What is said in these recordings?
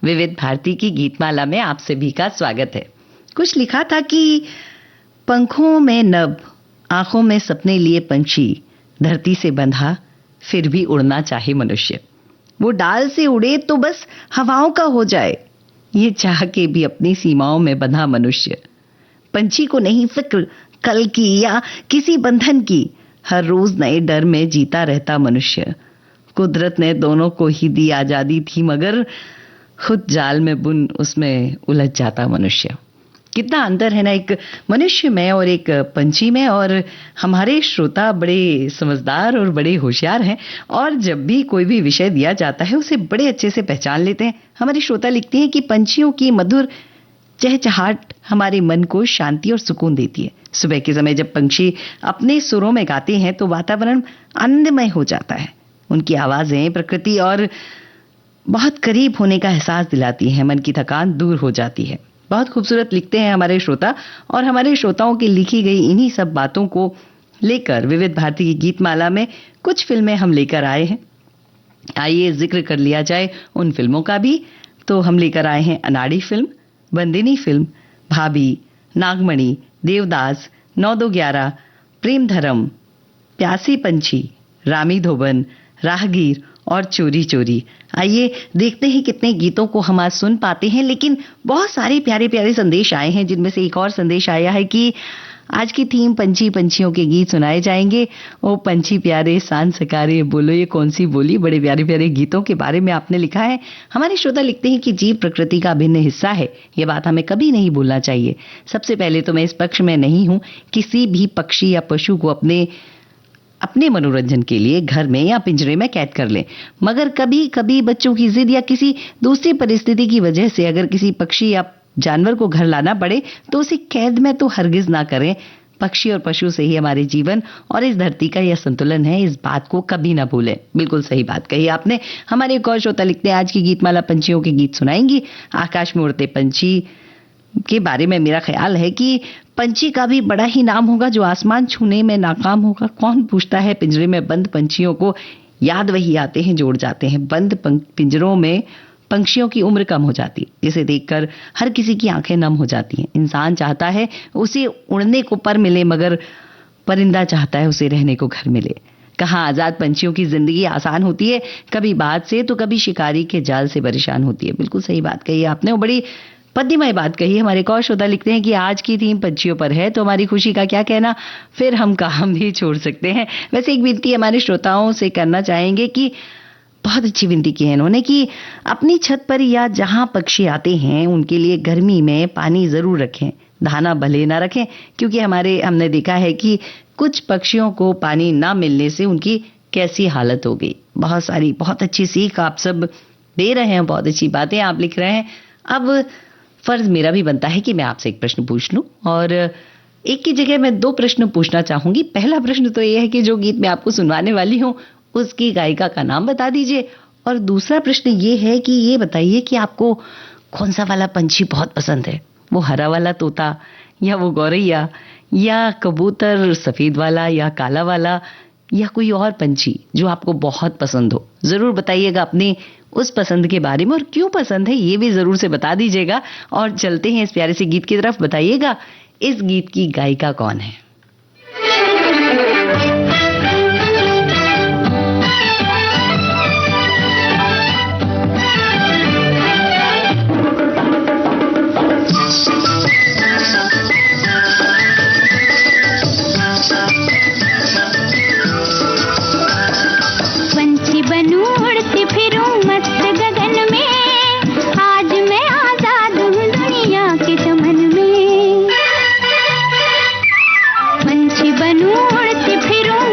विविध भारती की गीतमाला में आप सभी का स्वागत है। कुछ लिखा था कि पंखों में नभ, आंखों में सपने लिए पंछी, धरती से बंधा फिर भी उड़ना चाहे मनुष्य। वो डाल से उड़े तो बस हवाओं का हो जाए, ये चाह के भी अपनी सीमाओं में बंधा मनुष्य। पंछी को नहीं फिक्र कल की या किसी बंधन की, हर रोज नए डर में जीता रहता मनुष्य। कुदरत ने दोनों को ही दी आजादी थी, मगर खुद जाल में बुन उसमें उलझ जाता मनुष्य। कितना अंतर है ना एक मनुष्य में और एक पंछी में। और हमारे श्रोता बड़े समझदार और बड़े होशियार हैं, और जब भी कोई भी विषय दिया जाता है उसे बड़े अच्छे से पहचान लेते हैं। हमारे श्रोता लिखते हैं कि पंछियों की मधुर चहचहाट हमारे मन को शांति और सुकून देती है। सुबह के समय जब पंछी अपने सुरों में गाते हैं तो वातावरण आनंदमय हो जाता है। उनकी आवाजें प्रकृति और बहुत करीब होने का एहसास दिलाती हैं, मन की थकान दूर हो जाती है। बहुत खूबसूरत लिखते हैं हमारे श्रोता, और हमारे श्रोताओं की लिखी गई इन्हीं सब बातों को लेकर विविध भारती की गीतमाला में कुछ फिल्में हम लेकर आए हैं। आइए जिक्र कर लिया जाए उन फिल्मों का भी। तो हम लेकर आए हैं अनाड़ी फिल्म, बंदिनी फिल्म, भाभी, नागमणि, देवदास, 9-2-11, प्रेम धर्म, प्यासी पंछी, रामी धोबन, राहगीर और चोरी चोरी। आइए देखते हैं कितने गीतों को हम आज सुन पाते हैं, लेकिन बहुत सारे प्यारे प्यारे संदेश आए हैं, जिनमें से एक और संदेश आया है कि आज की थीम पंछी पंछियों के गीत सुनाए जाएंगे। ओ पंछी प्यारे सांझ सकारे, बोलो ये कौन सी बोली। बड़े प्यारे प्यारे गीतों के बारे में आपने लिखा है। हमारे श्रोता लिखते हैं कि जीव प्रकृति का भिन्न हिस्सा है, ये बात हमें कभी नहीं भूलना चाहिए। सबसे पहले तो मैं इस पक्ष में नहीं हूं किसी भी पक्षी या पशु को अपने मनोरंजन के लिए घर में या पिंजरे में कैद कर लें, मगर कभी कभी बच्चों की जिद या किसी दूसरी परिस्थिति की वजह से अगर किसी पक्षी या जानवर को घर लाना पड़े तो उसे कैद में तो हरगिज ना करें। पक्षी और पशु से ही हमारे जीवन और इस धरती का यह संतुलन है, इस बात को कभी ना भूलें। बिल्कुल सही बात कही आपने। हमारे एक और श्रोता लिखते हैं, आज की गीतमाला पंछियों के गीत सुनाएंगी। आकाश में उड़ते पंछी के बारे में मेरा ख्याल है कि पंछी का भी बड़ा ही नाम होगा जो आसमान छूने में नाकाम होगा। कौन पूछता है पिंजरे में बंद पंछियों को, याद वही आते हैं जो उड़ जाते हैं। बंद पिंजरों में पंछियों की उम्र कम हो जाती, जिसे देखकर हर किसी की आंखें नम हो जाती हैं। इंसान चाहता है उसे उड़ने को पर मिले, मगर परिंदा चाहता है उसे रहने को घर मिले। कहाँ आजाद पंछियों की जिंदगी आसान होती है, कभी बात से तो कभी शिकारी के जाल से परेशान होती है। बिल्कुल सही बात कही आपने, वो बड़ी पद्यमय बात कही। हमारे एक और श्रोता लिखते हैं कि आज की थीम पंछियों पर है तो हमारी खुशी का क्या कहना, फिर हम काम भी छोड़ सकते हैं। वैसे एक विनती हमारे श्रोताओं से करना चाहेंगे कि बहुत अच्छी विनती की है इन्होंने कि अपनी छत पर या जहां पक्षी आते हैं उनके लिए गर्मी में पानी जरूर रखें, दाना भले ना रखें, क्योंकि हमने देखा है कि कुछ पक्षियों को पानी ना मिलने से उनकी कैसी हालत हो गई। बहुत अच्छी सीख आप सब दे रहे हैं, बहुत अच्छी बातें आप लिख रहे हैं। अब फर्ज मेरा भी बनता है कि मैं आपसे एक प्रश्न पूछ लूं, और एक की जगह मैं 2 प्रश्न पूछना चाहूंगी। पहला प्रश्न तो यह है कि जो गीत मैं आपको सुनवाने वाली हूं उसकी गायिका का नाम बता दीजिए, और दूसरा प्रश्न ये है कि ये बताइए कि आपको कौन सा वाला पंछी बहुत पसंद है, वो हरा वाला तोता या वो गौरैया या कबूतर सफेद वाला या काला वाला या कोई और पंछी जो आपको बहुत पसंद हो। जरूर बताइएगा अपने उस पसंद के बारे में, और क्यों पसंद है ये भी जरूर से बता दीजिएगा। और चलते हैं इस प्यारे से गीत की तरफ। बताइएगा इस गीत की गायिका कौन है। पंछी बनूं उड़ती फिरूं मस्त गगन में, आज मैं आजाद हूँ दुनिया के चमन में। पंछी बनूं उड़ती फिरूं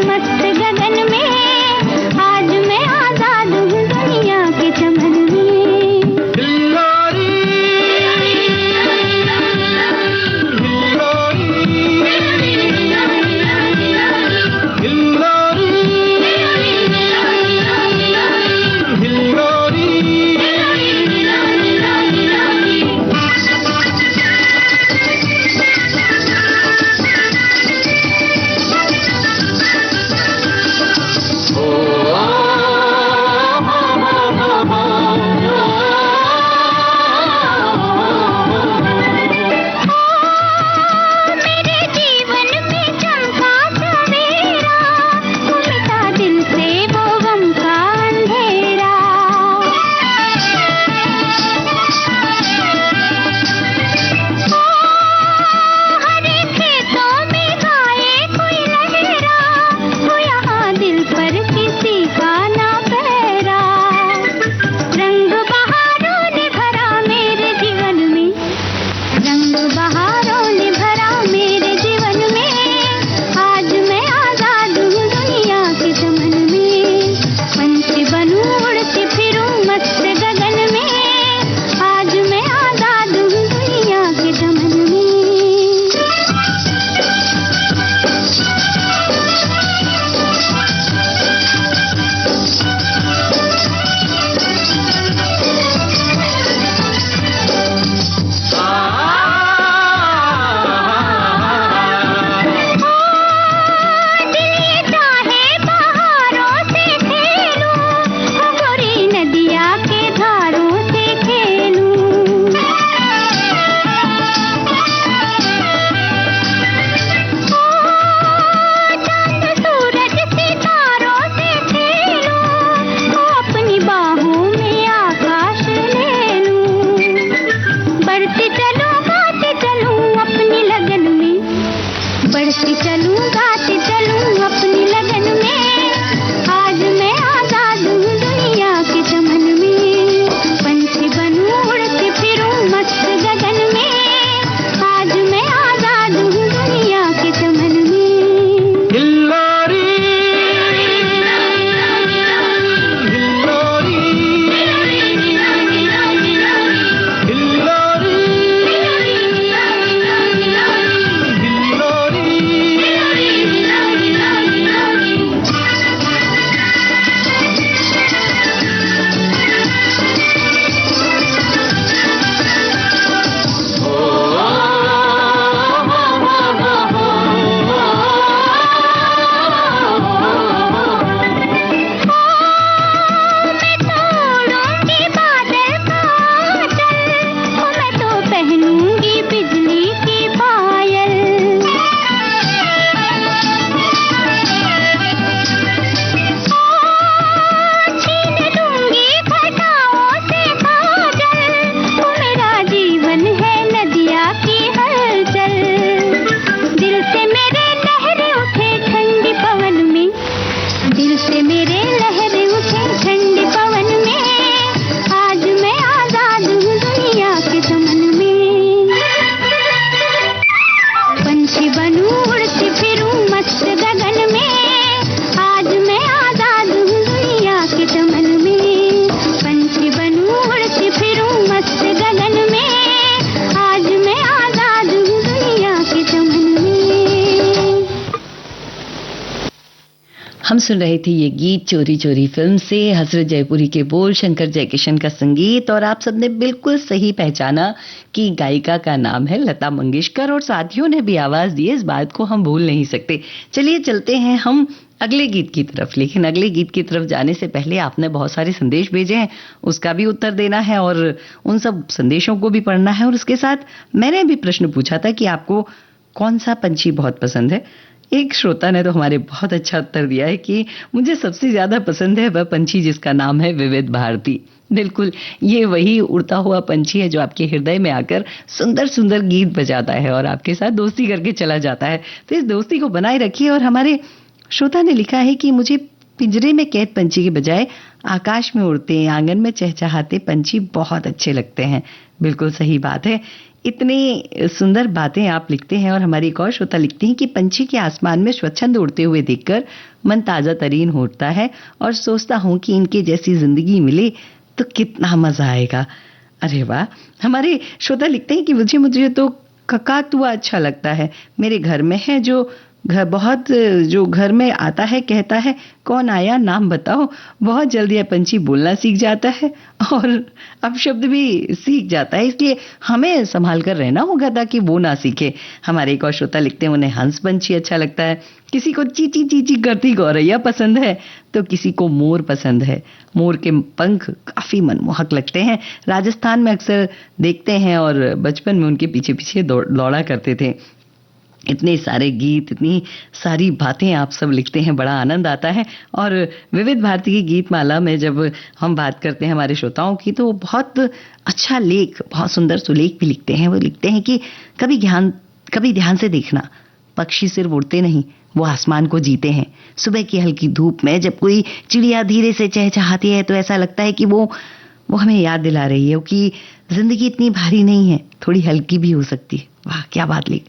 हम सुन रहे थे ये गीत चोरी चोरी फिल्म से, हसरत जयपुरी के बोल, शंकर जयकिशन का संगीत, और आप सबने बिल्कुल सही पहचाना कि गायिका का नाम है लता मंगेशकर, और साथियों ने भी आवाज दी है, इस बात को हम भूल नहीं सकते। चलिए चलते हैं हम अगले गीत की तरफ, लेकिन अगले गीत की तरफ जाने से पहले आपने बहुत सारे संदेश भेजे हैं, उसका भी उत्तर देना है और उन सब संदेशों को भी पढ़ना है। और उसके साथ मैंने भी प्रश्न पूछा था कि आपको कौन सा पंछी बहुत पसंद है। एक श्रोता ने तो हमारे बहुत अच्छा उत्तर दिया है कि मुझे सबसे ज्यादा पसंद है वह पंछी जिसका नाम है विविध भारती। बिल्कुल, ये वही उड़ता हुआ पंछी है जो आपके हृदय में आकर सुंदर सुंदर गीत बजाता है और आपके साथ दोस्ती करके चला जाता है। तो इस दोस्ती को बनाए रखिए। और हमारे श्रोता ने लिखा है कि मुझे पिंजरे में कैद पंछी के बजाय आकाश में उड़ते, आंगन में चहचहाते पंछी बहुत अच्छे लगते हैं। बिल्कुल सही बात है, इतनी सुंदर बातें आप लिखते हैं। और हमारी एक और श्रोता लिखती हैं कि पंछी के आसमान में स्वच्छंद उड़ते हुए देखकर मन ताजा तरीन होता है और सोचता हूं कि इनके जैसी जिंदगी मिले तो कितना मजा आएगा। अरे वाह, हमारे श्रोता लिखते हैं कि मुझे तो ककातुआ अच्छा लगता है। मेरे घर में है जो घर में आता है, कहता है कौन आया, नाम बताओ। बहुत जल्दी यह पंछी बोलना सीख जाता है और अब शब्द भी सीख जाता है, इसलिए हमें संभाल कर रहना होगा ताकि वो ना सीखे। हमारे एक और श्रोता लिखते हैं उन्हें हंस पंछी अच्छा लगता है, किसी को चीची चीची करती गौरैया पसंद है तो किसी को मोर पसंद है। मोर के पंख काफी मनमोहक लगते हैं, राजस्थान में अक्सर देखते हैं और बचपन में उनके पीछे पीछे दौड़ा करते थे। इतने सारे गीत, इतनी सारी बातें आप सब लिखते हैं, बड़ा आनंद आता है। और विविध भारती की गीत माला में जब हम बात करते हैं हमारे श्रोताओं की, तो बहुत अच्छा लेख, बहुत सुंदर सुलेख भी लिखते हैं। वो लिखते हैं कि कभी ध्यान से देखना, पक्षी सिर्फ उड़ते नहीं, वो आसमान को जीते हैं। सुबह की हल्की धूप में जब कोई चिड़िया धीरे से चहचहाती है तो ऐसा लगता है कि वो हमें याद दिला रही है कि जिंदगी इतनी भारी नहीं है, थोड़ी हल्की भी हो सकती है। वाह क्या बात लिख।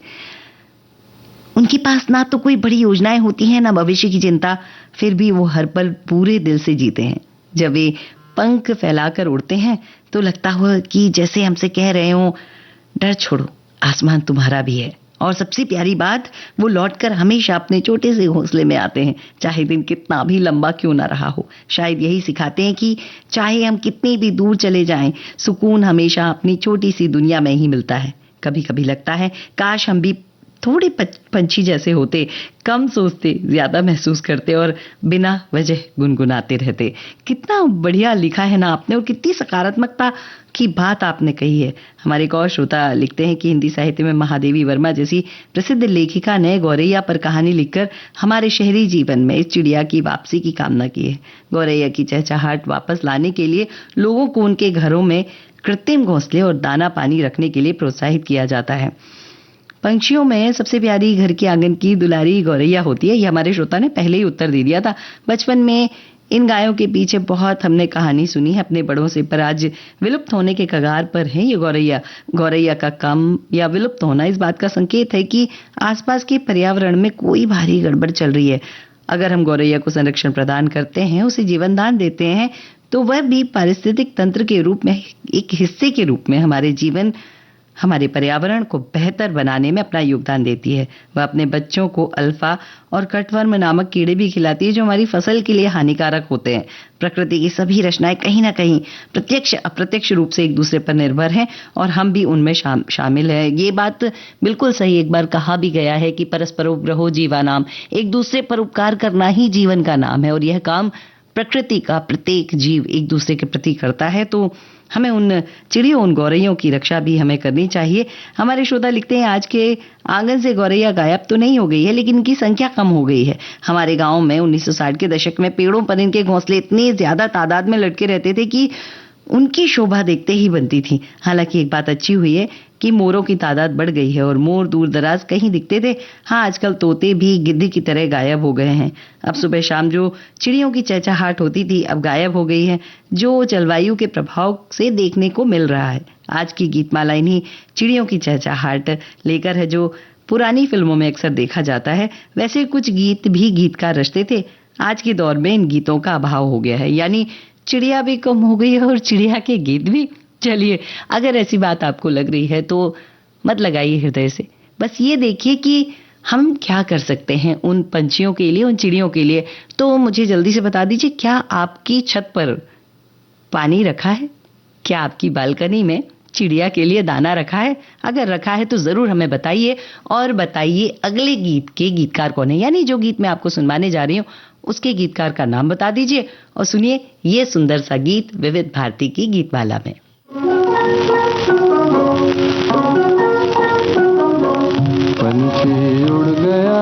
उनके पास ना तो कोई बड़ी योजनाएं होती हैं, ना भविष्य की चिंता, फिर भी वो हर पल पूरे दिल से जीते हैं। जब वे पंख फैलाकर उड़ते हैं तो लगता हुआ कि जैसे हमसे कह रहे हो, डर छोड़ो, आसमान तुम्हारा भी है। और सबसे प्यारी बात, वो लौटकर हमेशा अपने छोटे से घोंसले में आते हैं, चाहे दिन कितना भी लंबा क्यों ना रहा हो। शायद यही सिखाते हैं कि चाहे हम कितनी भी दूर चले जाएं, सुकून हमेशा अपनी छोटी सी दुनिया में ही मिलता है। कभी कभी लगता है काश हम भी थोड़े पंछी जैसे होते, कम सोचते, ज्यादा महसूस करते और बिना वजह गुनगुनाते रहते। कितना बढ़िया लिखा है ना आपने, और कितनी सकारात्मकता की बात आपने कही है। हमारे एक और श्रोता लिखते हैं कि हिंदी साहित्य में महादेवी वर्मा जैसी प्रसिद्ध लेखिका ने गौरैया पर कहानी लिखकर हमारे शहरी जीवन में इस चिड़िया की वापसी की कामना की है। गौरैया की चहचहाट वापस लाने के लिए लोगों को उनके घरों में कृत्रिम घोंसले और दाना पानी रखने के लिए प्रोत्साहित किया जाता है। पंछियों में सबसे प्यारी घर के आंगन की दुलारी गौरैया होती है। ये हमारे श्रोता ने पहले ही उत्तर दे दिया था। बचपन में इन गायों के पीछे बहुत हमने कहानी सुनी है अपने बड़ों से, पर आज विलुप्त होने के कगार पर है ये गौरैया का कम या विलुप्त होना इस बात का संकेत है कि आसपास के पर्यावरण में कोई भारी गड़बड़ चल रही है। अगर हम गौरैया को संरक्षण प्रदान करते हैं, उसे जीवन दान देते हैं, तो वह भी पारिस्थितिक तंत्र के रूप में, एक हिस्से के रूप में हमारे पर्यावरण को बेहतर बनाने में अपना योगदान देती है। वह अपने बच्चों को अल्फा और कटवर्म नामक कीड़े भी खिलाती है जो हमारी फसल के लिए हानिकारक होते हैं। प्रकृति की सभी रचनाएं कहीं ना कहीं प्रत्यक्ष अप्रत्यक्ष रूप से एक दूसरे पर निर्भर हैं और हम भी उनमें शामिल हैं। ये बात बिल्कुल सही, एक बार कहा भी गया है कि परस्परोपद्रवो जीवानाम, एक दूसरे पर उपकार करना ही जीवन का नाम है। और यह काम प्रकृति का प्रत्येक जीव एक दूसरे के प्रति करता है, तो हमें उन चिड़ियों, उन गौरैयों की रक्षा भी हमें करनी चाहिए। हमारे श्रोता लिखते हैं आज के आंगन से गौरैया गायब तो नहीं हो गई है, लेकिन इनकी संख्या कम हो गई है। हमारे गांव में 1960 के दशक में पेड़ों पर इनके घोंसले इतने ज्यादा तादाद में लटके रहते थे कि उनकी शोभा देखते ही बनती थी। हालांकि एक बात अच्छी हुई है कि मोरों की तादाद बढ़ गई है और मोर दूर दराज कहीं दिखते थे। हाँ, आजकल तोते भी गिद्ध की तरह गायब हो गए हैं। अब सुबह शाम जो चिड़ियों की चहचहाट होती थी अब गायब हो गई है, जो जलवायु के प्रभाव से देखने को मिल रहा है। आज की गीतमाला इन्हीं चिड़ियों की चहचहाट लेकर है जो पुरानी फिल्मों में अक्सर देखा जाता है। वैसे कुछ गीत भी गीतकार रचते थे, आज के दौर में इन गीतों का अभाव हो गया है, यानी चिड़िया भी कम हो गई है और चिड़िया के गीत भी। चलिए, अगर ऐसी बात आपको लग रही है तो मत लगाइए हृदय से, बस ये देखिए कि हम क्या कर सकते हैं उन पंछियों के लिए, उन चिड़ियों के लिए? तो मुझे जल्दी से बता दीजिए, क्या आपकी छत पर पानी रखा है? क्या आपकी बालकनी में चिड़िया के लिए दाना रखा है? अगर रखा है तो जरूर हमें बताइए, और बताइए अगले गीत के गीतकार कौन है, यानी जो गीत मैं आपको सुनवाने जा रही हूँ उसके गीतकार का नाम बता दीजिए। और सुनिए ये सुंदर सा गीत विविध भारती की गीतमाला में। पंछी उड़ गया,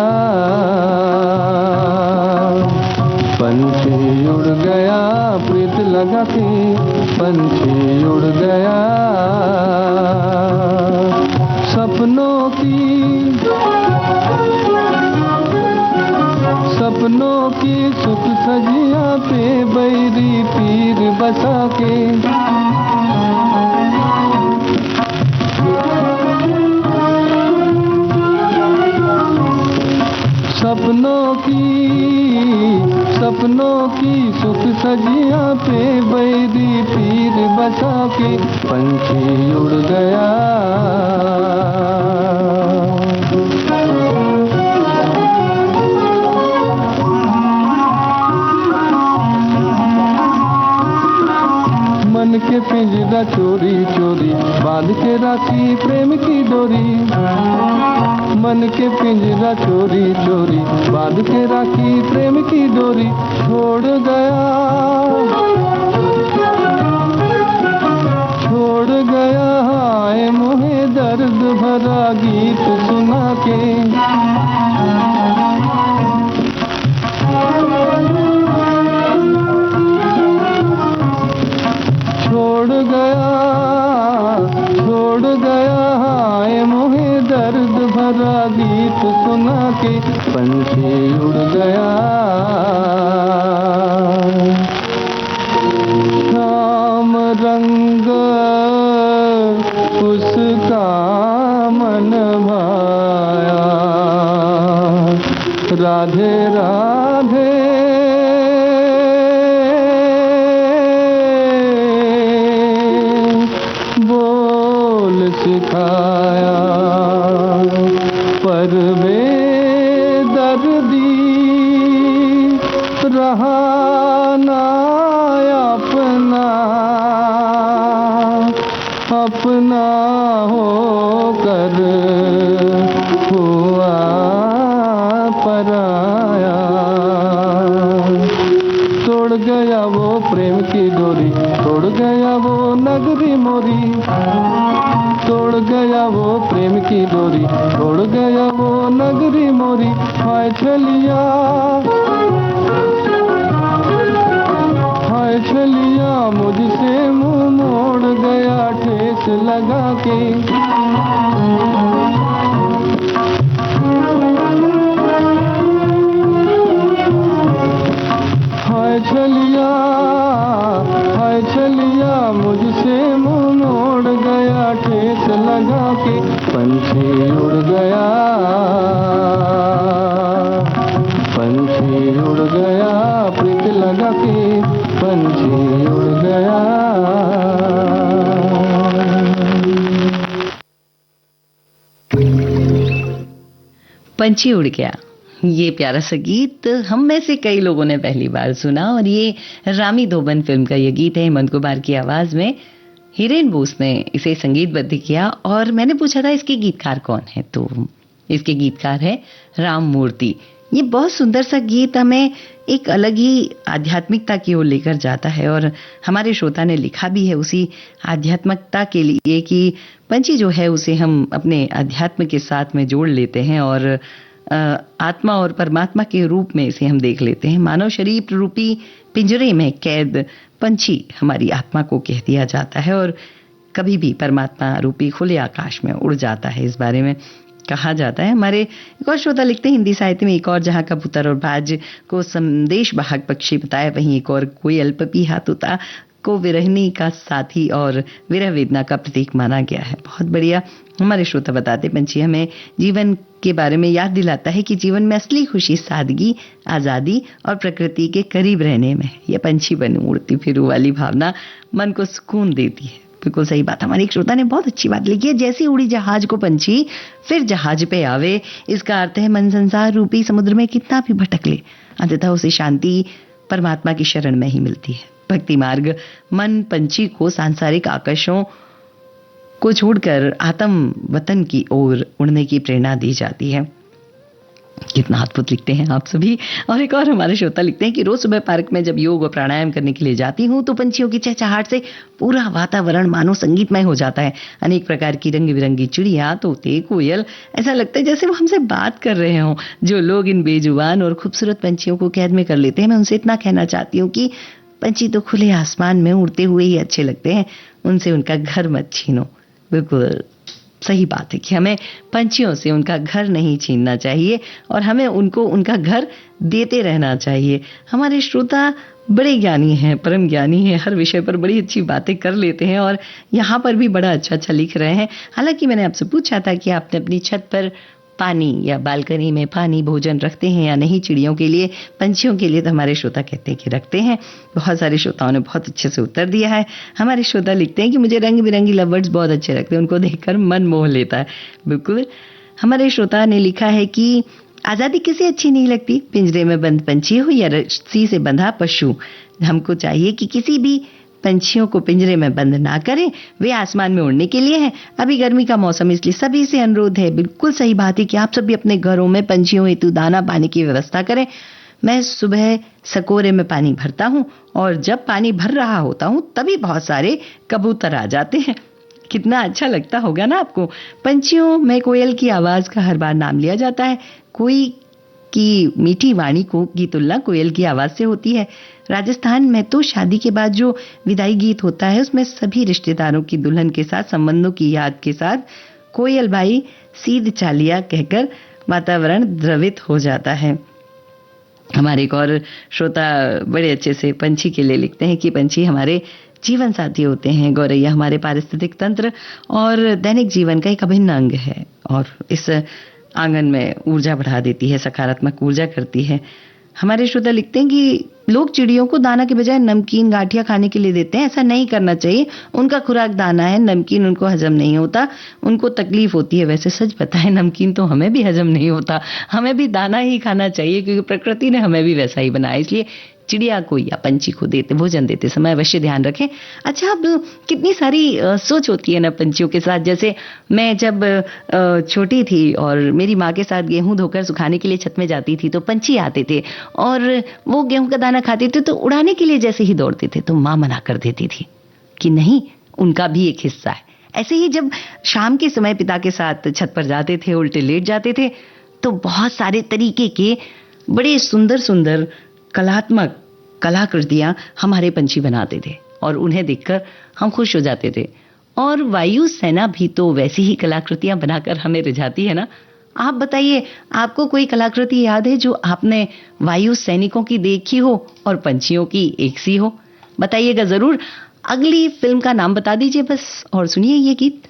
पंछी उड़ गया प्रीत लगा के, पंछी उड़ गया सपनों की सुख सजिया पे बैरी पीर बसा के। सपनों की सुख सजिया पे बैरी पीर बसा के, पंछी उड़ गया। मन के पिंजरा चोरी चोरी बांध के राखी प्रेम की डोरी, मन के पिंजरा चोरी चोरी बांध के राखी प्रेम की डोरी। छोड़ गया हाय मोहे दर्द भरा गीत सुना के। छोड़ गया हाय मोहे दर्द भरा गीत सुना के, पंछी उड़ गया। श्याम रंग उसका मन भाया, राधे राधे बोल सिखाया, पर बेदर्दी रहा ना अपना होकर हुआ पराया। तोड़ गया वो प्रेम की डोरी, तोड़ गया वो नगरी मोरी, तोड़ गया वो प्रेम की डोरी, तोड़ गया वो नगरी मोरी। हाय छलिया मुझसे मुंह मोड़ गया ठेस लगा के। हाय छलिया मुझसे मुंह मोड़ गया ठेस लगा के, पंछी उड़ गया, पंछी उड़ गया प्रीत लगा के, पंछी उड़ गया। पंछी उड़ गया, ये प्यारा सा गीत हम में से कई लोगों ने पहली बार सुना, और ये रामी धोबन फिल्म का ये गीत है। हेमंत कुमार की आवाज में हिरेन बोस ने इसे संगीतबद्ध किया, और मैंने पूछा था इसके गीतकार कौन है, तो इसके गीतकार है राम मूर्ति। ये बहुत सुंदर सा गीत हमें एक अलग ही आध्यात्मिकता की ओर लेकर जाता है, और हमारे श्रोता ने लिखा भी है उसी आध्यात्मिकता के लिए कि पंछी जो है उसे हम अपने अध्यात्म के साथ में जोड़ लेते हैं, और आत्मा और परमात्मा के रूप में इसे हम देख लेते हैं। मानव शरीर रूपी पिंजरे में कैद पंछी हमारी आत्मा को कह दिया जाता है, और कभी भी परमात्मा रूपी खुले आकाश में उड़ जाता है, इस बारे में कहा जाता है। हमारे एक और श्रोता लिखते हैं, हिंदी साहित्य में एक और जहां कबूतर और बाज को संदेश वाहक पक्षी बताया, वहीं एक और कोयल पपीहा तोता को विरहनी का साथी और विरह वेदना का प्रतीक माना गया है। बहुत बढ़िया। हमारे श्रोता बताते पंछी हमें जीवन के बारे में याद दिलाता है कि जीवन में असली खुशी सादगी, आजादी और प्रकृति के करीब रहने में। यह पंछी बन उड़ती फिरू वाली भावना मन को सुकून देती है। बिल्कुल सही बात। हमारे एक श्रोता ने बहुत अच्छी बात लिखी है, जैसी उड़ी जहाज को पंछी फिर जहाज पे आवे। इसका अर्थ है मन संसार रूपी समुद्र में कितना भी भटक ले, अंततः उसे शांति परमात्मा की शरण में ही मिलती है। भक्ति मार्ग मन पंछी को सांसारिक आकर्षणों को छोड़कर आत्म वतन की ओर उड़ने की प्रेरणा दी जाती है। कितना अद्भुत लिखते हैं आप सभी। और एक और हमारे श्रोता लिखते हैं कि रोज सुबह पार्क में जब योग और प्राणायाम करने के लिए जाती हूँ तो पंछियों की चहचहाहट से पूरा वातावरण मानो संगीतमय हो जाता है। अनेक प्रकार की रंग बिरंगी चिड़िया, तोते, कोयल, ऐसा लगता है जैसे वो हमसे बात कर रहे हों। जो लोग इन बेजुबान और खूबसूरत पंछियों को कैद में कर लेते हैं, मैं उनसे इतना कहना चाहती हूँ कि पंछी तो खुले आसमान में उड़ते हुए ही अच्छे लगते हैं, उनसे उनका घर मत छीनो। बिल्कुल सही बात है कि हमें पंछियों से उनका घर नहीं छीनना चाहिए और हमें उनको उनका घर देते रहना चाहिए। हमारे श्रोता बड़े ज्ञानी हैं, परम ज्ञानी हैं, हर विषय पर बड़ी अच्छी बातें कर लेते हैं और यहाँ पर भी बड़ा अच्छा अच्छा लिख रहे हैं। हालांकि मैंने आपसे पूछा था कि आपने अपनी छत पर पानी या बालकनी में पानी भोजन रखते हैं या नहीं चिड़ियों के लिए, पंछियों के लिए, तो हमारे श्रोता कहते हैं कि रखते हैं। बहुत सारे श्रोताओं ने बहुत अच्छे से उत्तर दिया है। हमारे श्रोता लिखते हैं कि मुझे रंग बिरंगी लव बर्ड्स बहुत अच्छे लगते हैं, उनको देखकर मन मोह लेता है। बिल्कुल। हमारे श्रोता ने लिखा है कि आज़ादी किसे अच्छी नहीं लगती, पिंजरे में बंद पंछी हो या रस्सी से बंधा पशु। हमको चाहिए कि किसी भी पंछियों को पिंजरे में बंद ना करें, वे आसमान में उड़ने के लिए हैं। अभी गर्मी का मौसम, इसलिए सभी से अनुरोध है, बिल्कुल सही बात है कि आप सभी अपने घरों में पंछियों हेतु दाना पानी की व्यवस्था करें। मैं सुबह सकोरे में पानी भरता हूँ और जब पानी भर रहा होता हूँ तभी बहुत सारे कबूतर आ जाते हैं। कितना अच्छा लगता होगा ना आपको। पंछियों में कोयल की आवाज का हर बार नाम लिया जाता है। कोई की मीठी वाणी की तुलना कोयल की आवाज से होती है। राजस्थान में तो शादी के बाद जो विदाई गीत होता है उसमें सभी रिश्तेदारों की दुल्हन के साथ संबंधों की याद के साथ कोयल बाई सीध चालिया कहकर वातावरण द्रवित हो जाता है। हमारे एक और श्रोता बड़े अच्छे से पंछी के लिए लिखते हैं कि पंछी हमारे जीवन साथी होते हैं। गौरैया हमारे पारिस्थितिक तंत्र और दैनिक जीवन का एक अभिन्न अंग है और इस आंगन में ऊर्जा बढ़ा देती है, सकारात्मक ऊर्जा करती है। हमारे श्रोता लिखते हैं कि लोग चिड़ियों को दाना के बजाय नमकीन गांठिया खाने के लिए देते हैं, ऐसा नहीं करना चाहिए। उनका खुराक दाना है, नमकीन उनको हजम नहीं होता, उनको तकलीफ होती है। वैसे सच बताएं, नमकीन तो हमें भी हजम नहीं होता, हमें भी दाना ही खाना चाहिए क्योंकि प्रकृति ने हमें भी वैसा ही बनाया। इसलिए चिड़िया को या पंछी को भोजन देते समय अवश्य ध्यान रखें। अच्छा, अब कितनी सारी सोच होती है ना पंछियों के साथ। जैसे मैं जब छोटी थी और मेरी माँ के साथ गेहूं धोकर सुखाने के लिए छत में जाती थी तो पंछी आते थे और वो गेहूं का दाना खाते थे तो उड़ाने के लिए जैसे ही दौड़ते थे तो माँ मना कर देती थी कि नहीं, उनका भी एक हिस्सा है। ऐसे ही जब शाम के समय पिता के साथ छत पर जाते थे, उल्टे लेट जाते थे, तो बहुत सारे तरीके के बड़े सुंदर सुंदर कलात्मक कलाकृतियां हमारे पंछी बनाते थे और उन्हें देखकर हम खुश हो जाते थे। और वायु सेना भी तो वैसी ही कलाकृतियां बनाकर हमें रिझाती है ना। आप बताइए, आपको कोई कलाकृति याद है जो आपने वायु सैनिकों की देखी हो और पंछियों की एक सी हो? बताइएगा जरूर। अगली फिल्म का नाम बता दीजिए बस और सुनिए ये गीत।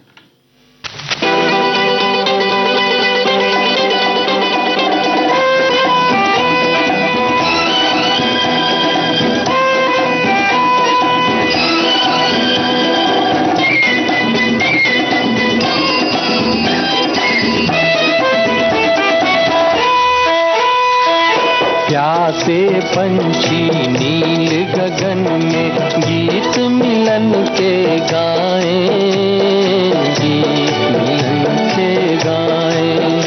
प्यासे पंछी नील गगन में गीत मिलन के गाएं, गीत मिलन के गाएं।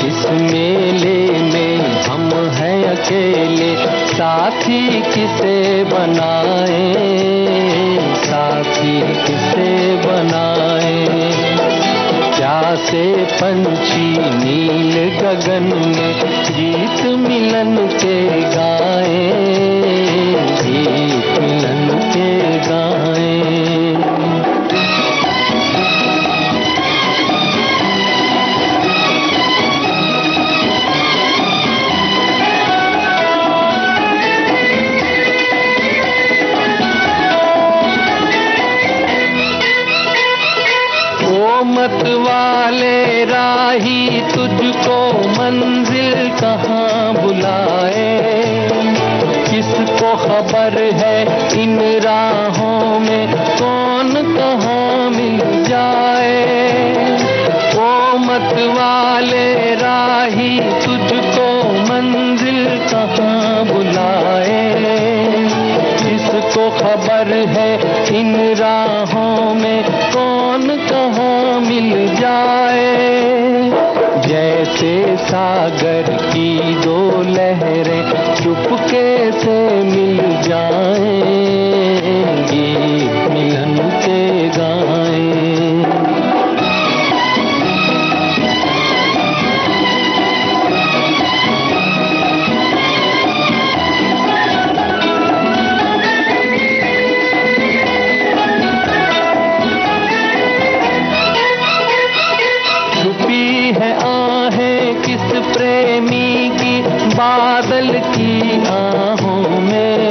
इस मेले में हम हैं अकेले, साथी किसे बनाएं, साथी किसे बनाएं। प्यासे पंछी नील गगन में गीत मिलन के गाएं, गीत मिलन के गाएं। मत वाले राही तुझको मंजिल कहाँ बुलाए, किसको खबर है इन राहों में कौन जाए, जैसे सागर की दो लहरें चुपके से मिल जाएंगी, मिलन के गाएं। बादल की आहों में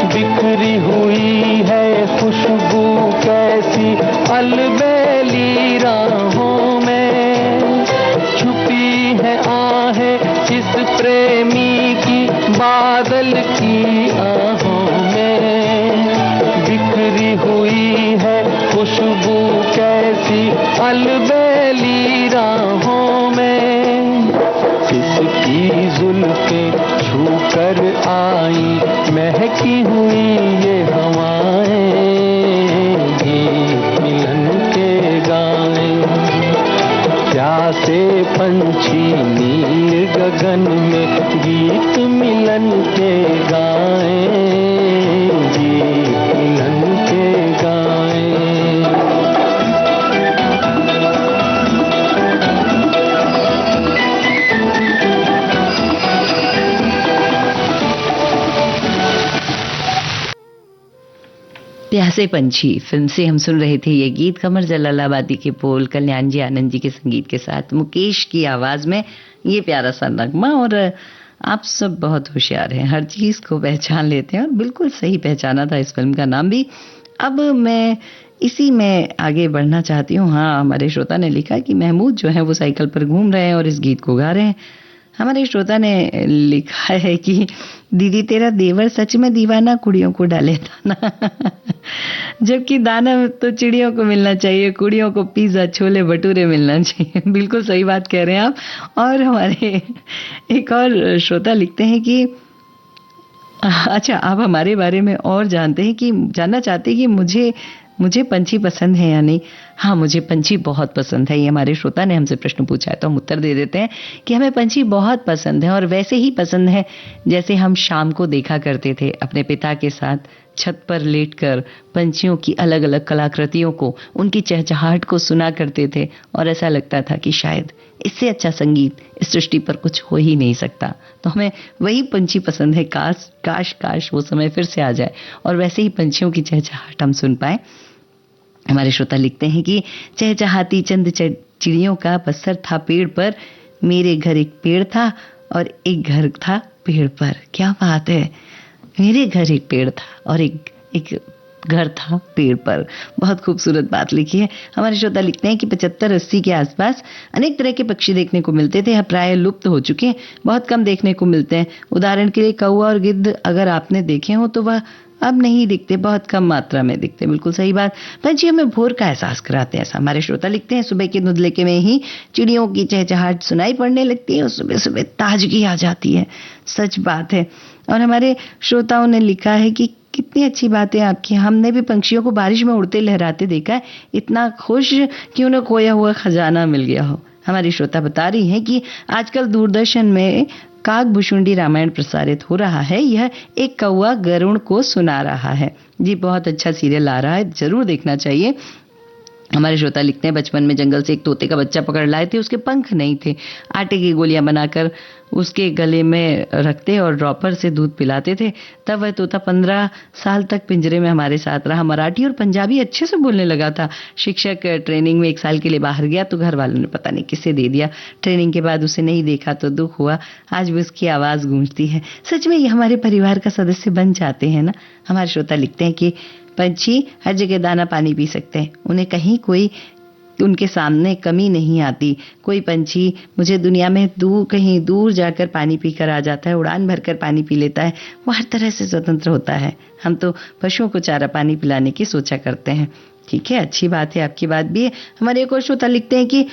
बिखरी हुई है खुशबू कैसी अलबेली राहों में, छुपी है आहें इस प्रेमी की बादल की आहों में, बिखरी हुई है खुशबू कैसी अलबेली राहों में। इसकी जुल्फें छू कर आई महकी हुई ये हवाएं, गीत मिलन के गाएं। प्यासे पंछी नील गगन में गीत मिलन के गाएं, गीत मिलन के गाएं। प्यासे पंछी फिल्म से हम सुन रहे थे ये गीत। कमर जलालाबादी के बोल, कल्याण जी आनंद जी के संगीत के साथ मुकेश की आवाज में ये प्यारा सा नगमा। और आप सब बहुत होशियार हैं, हर चीज को पहचान लेते हैं और बिल्कुल सही पहचाना था इस फिल्म का नाम भी। अब मैं इसी में आगे बढ़ना चाहती हूँ। हाँ, हमारे श्रोता ने लिखा कि महमूद जो है वो साइकिल पर घूम रहे हैं और इस गीत को गा रहे हैं। हमारे श्रोता ने लिखा है कि दीदी तेरा देवर सच में दीवाना कुड़ियों को डाले दाना जबकि दाना तो चिड़ियों को मिलना चाहिए, कुड़ियों को पिज्जा छोले भटूरे मिलना चाहिए। बिल्कुल सही बात कह रहे हैं आप। और हमारे एक और श्रोता लिखते हैं कि अच्छा, आप हमारे बारे में और जानना चाहते हैं कि मुझे पंछी पसंद है या नहीं। हाँ, मुझे पंछी बहुत पसंद है। ये हमारे श्रोता ने हमसे प्रश्न पूछा है तो हम उत्तर दे देते हैं कि हमें पंछी बहुत पसंद है, और वैसे ही पसंद है जैसे हम शाम को देखा करते थे अपने पिता के साथ छत पर लेटकर पंछियों की अलग अलग कलाकृतियों को, उनकी चहचहाहट को सुना करते थे। और ऐसा लगता था कि शायद इससे अच्छा संगीत इस सृष्टि पर कुछ हो ही नहीं सकता। तो हमें वही पंछी पसंद है। काश वो समय फिर से आ जाए और वैसे ही पंछियों की चहचहाहट हम सुन पाए। हमारे श्रोता लिखते हैं कि चहचहाती चंद चिड़ियों का बसर था पेड़ पर, मेरे घर एक पेड़ था और एक घर था पेड़ पर। क्या बात है, मेरे घर एक पेड़ था और एक घर था पेड़ पर। बहुत खूबसूरत बात लिखी है। हमारे श्रोता लिखते हैं कि 75-80 के आसपास अनेक तरह के पक्षी देखने को मिलते थे, अब प्राय लुप्त हो चुके हैं, बहुत कम देखने को मिलते हैं। उदाहरण के लिए कौवा और गिद्ध अगर आपने देखे हो तो वह अब नहीं दिखते, बहुत कम मात्रा में दिखते। बिल्कुल सही बात। पंछी हमें भोर का एहसास कराते हैं, ऐसा हमारे श्रोता लिखते हैं। सुबह के धुंधलेके में ही चिड़ियों की चहचहाहट सुनाई पड़ने लगती है और सुबह सुबह ताजगी आ जाती है। सच बात है। और हमारे श्रोताओं ने लिखा है कि कितनी अच्छी बात है आपकी, हमने भी पंछियों को बारिश में उड़ते लहराते देखा है, इतना खुश कि उन्हें खोया हुआ खजाना मिल गया हो। हमारी श्रोता बता रही हैं कि आजकल दूरदर्शन में काकभुशुंडी रामायण प्रसारित हो रहा है, यह एक कौवा गरुड़ को सुना रहा है। जी, बहुत अच्छा सीरियल आ रहा है, जरूर देखना चाहिए। हमारे श्रोता लिखते हैं बचपन में जंगल से एक तोते का बच्चा पकड़ लाए थे, उसके पंख नहीं थे, आटे की गोलियां बनाकर उसके गले में रखते और ड्रॉपर से दूध पिलाते थे। तब वह तोता 15 साल तक पिंजरे में हमारे साथ रहा। मराठी और पंजाबी अच्छे से बोलने लगा था। शिक्षक ट्रेनिंग में 1 साल के लिए बाहर गया तो घर वालों ने पता नहीं किसे दे दिया। ट्रेनिंग के बाद उसे नहीं देखा तो दुख हुआ, आज भी उसकी आवाज गूंजती है। सच में ये हमारे परिवार का सदस्य बन जाते हैं ना। हमारे श्रोता लिखते हैं कि पंछी हर जगह दाना पानी पी सकते हैं, उन्हें कहीं कोई उनके सामने कमी नहीं आती। कोई पंछी मुझे दुनिया में कहीं दूर जाकर पानी पीकर आ जाता है, उड़ान भरकर पानी पी लेता है, वो हर तरह से स्वतंत्र होता है। हम तो पशुओं को चारा पानी पिलाने की सोचा करते हैं। ठीक है, अच्छी बात है, आपकी बात भी है। हमारे एक और श्रोता लिखते हैं कि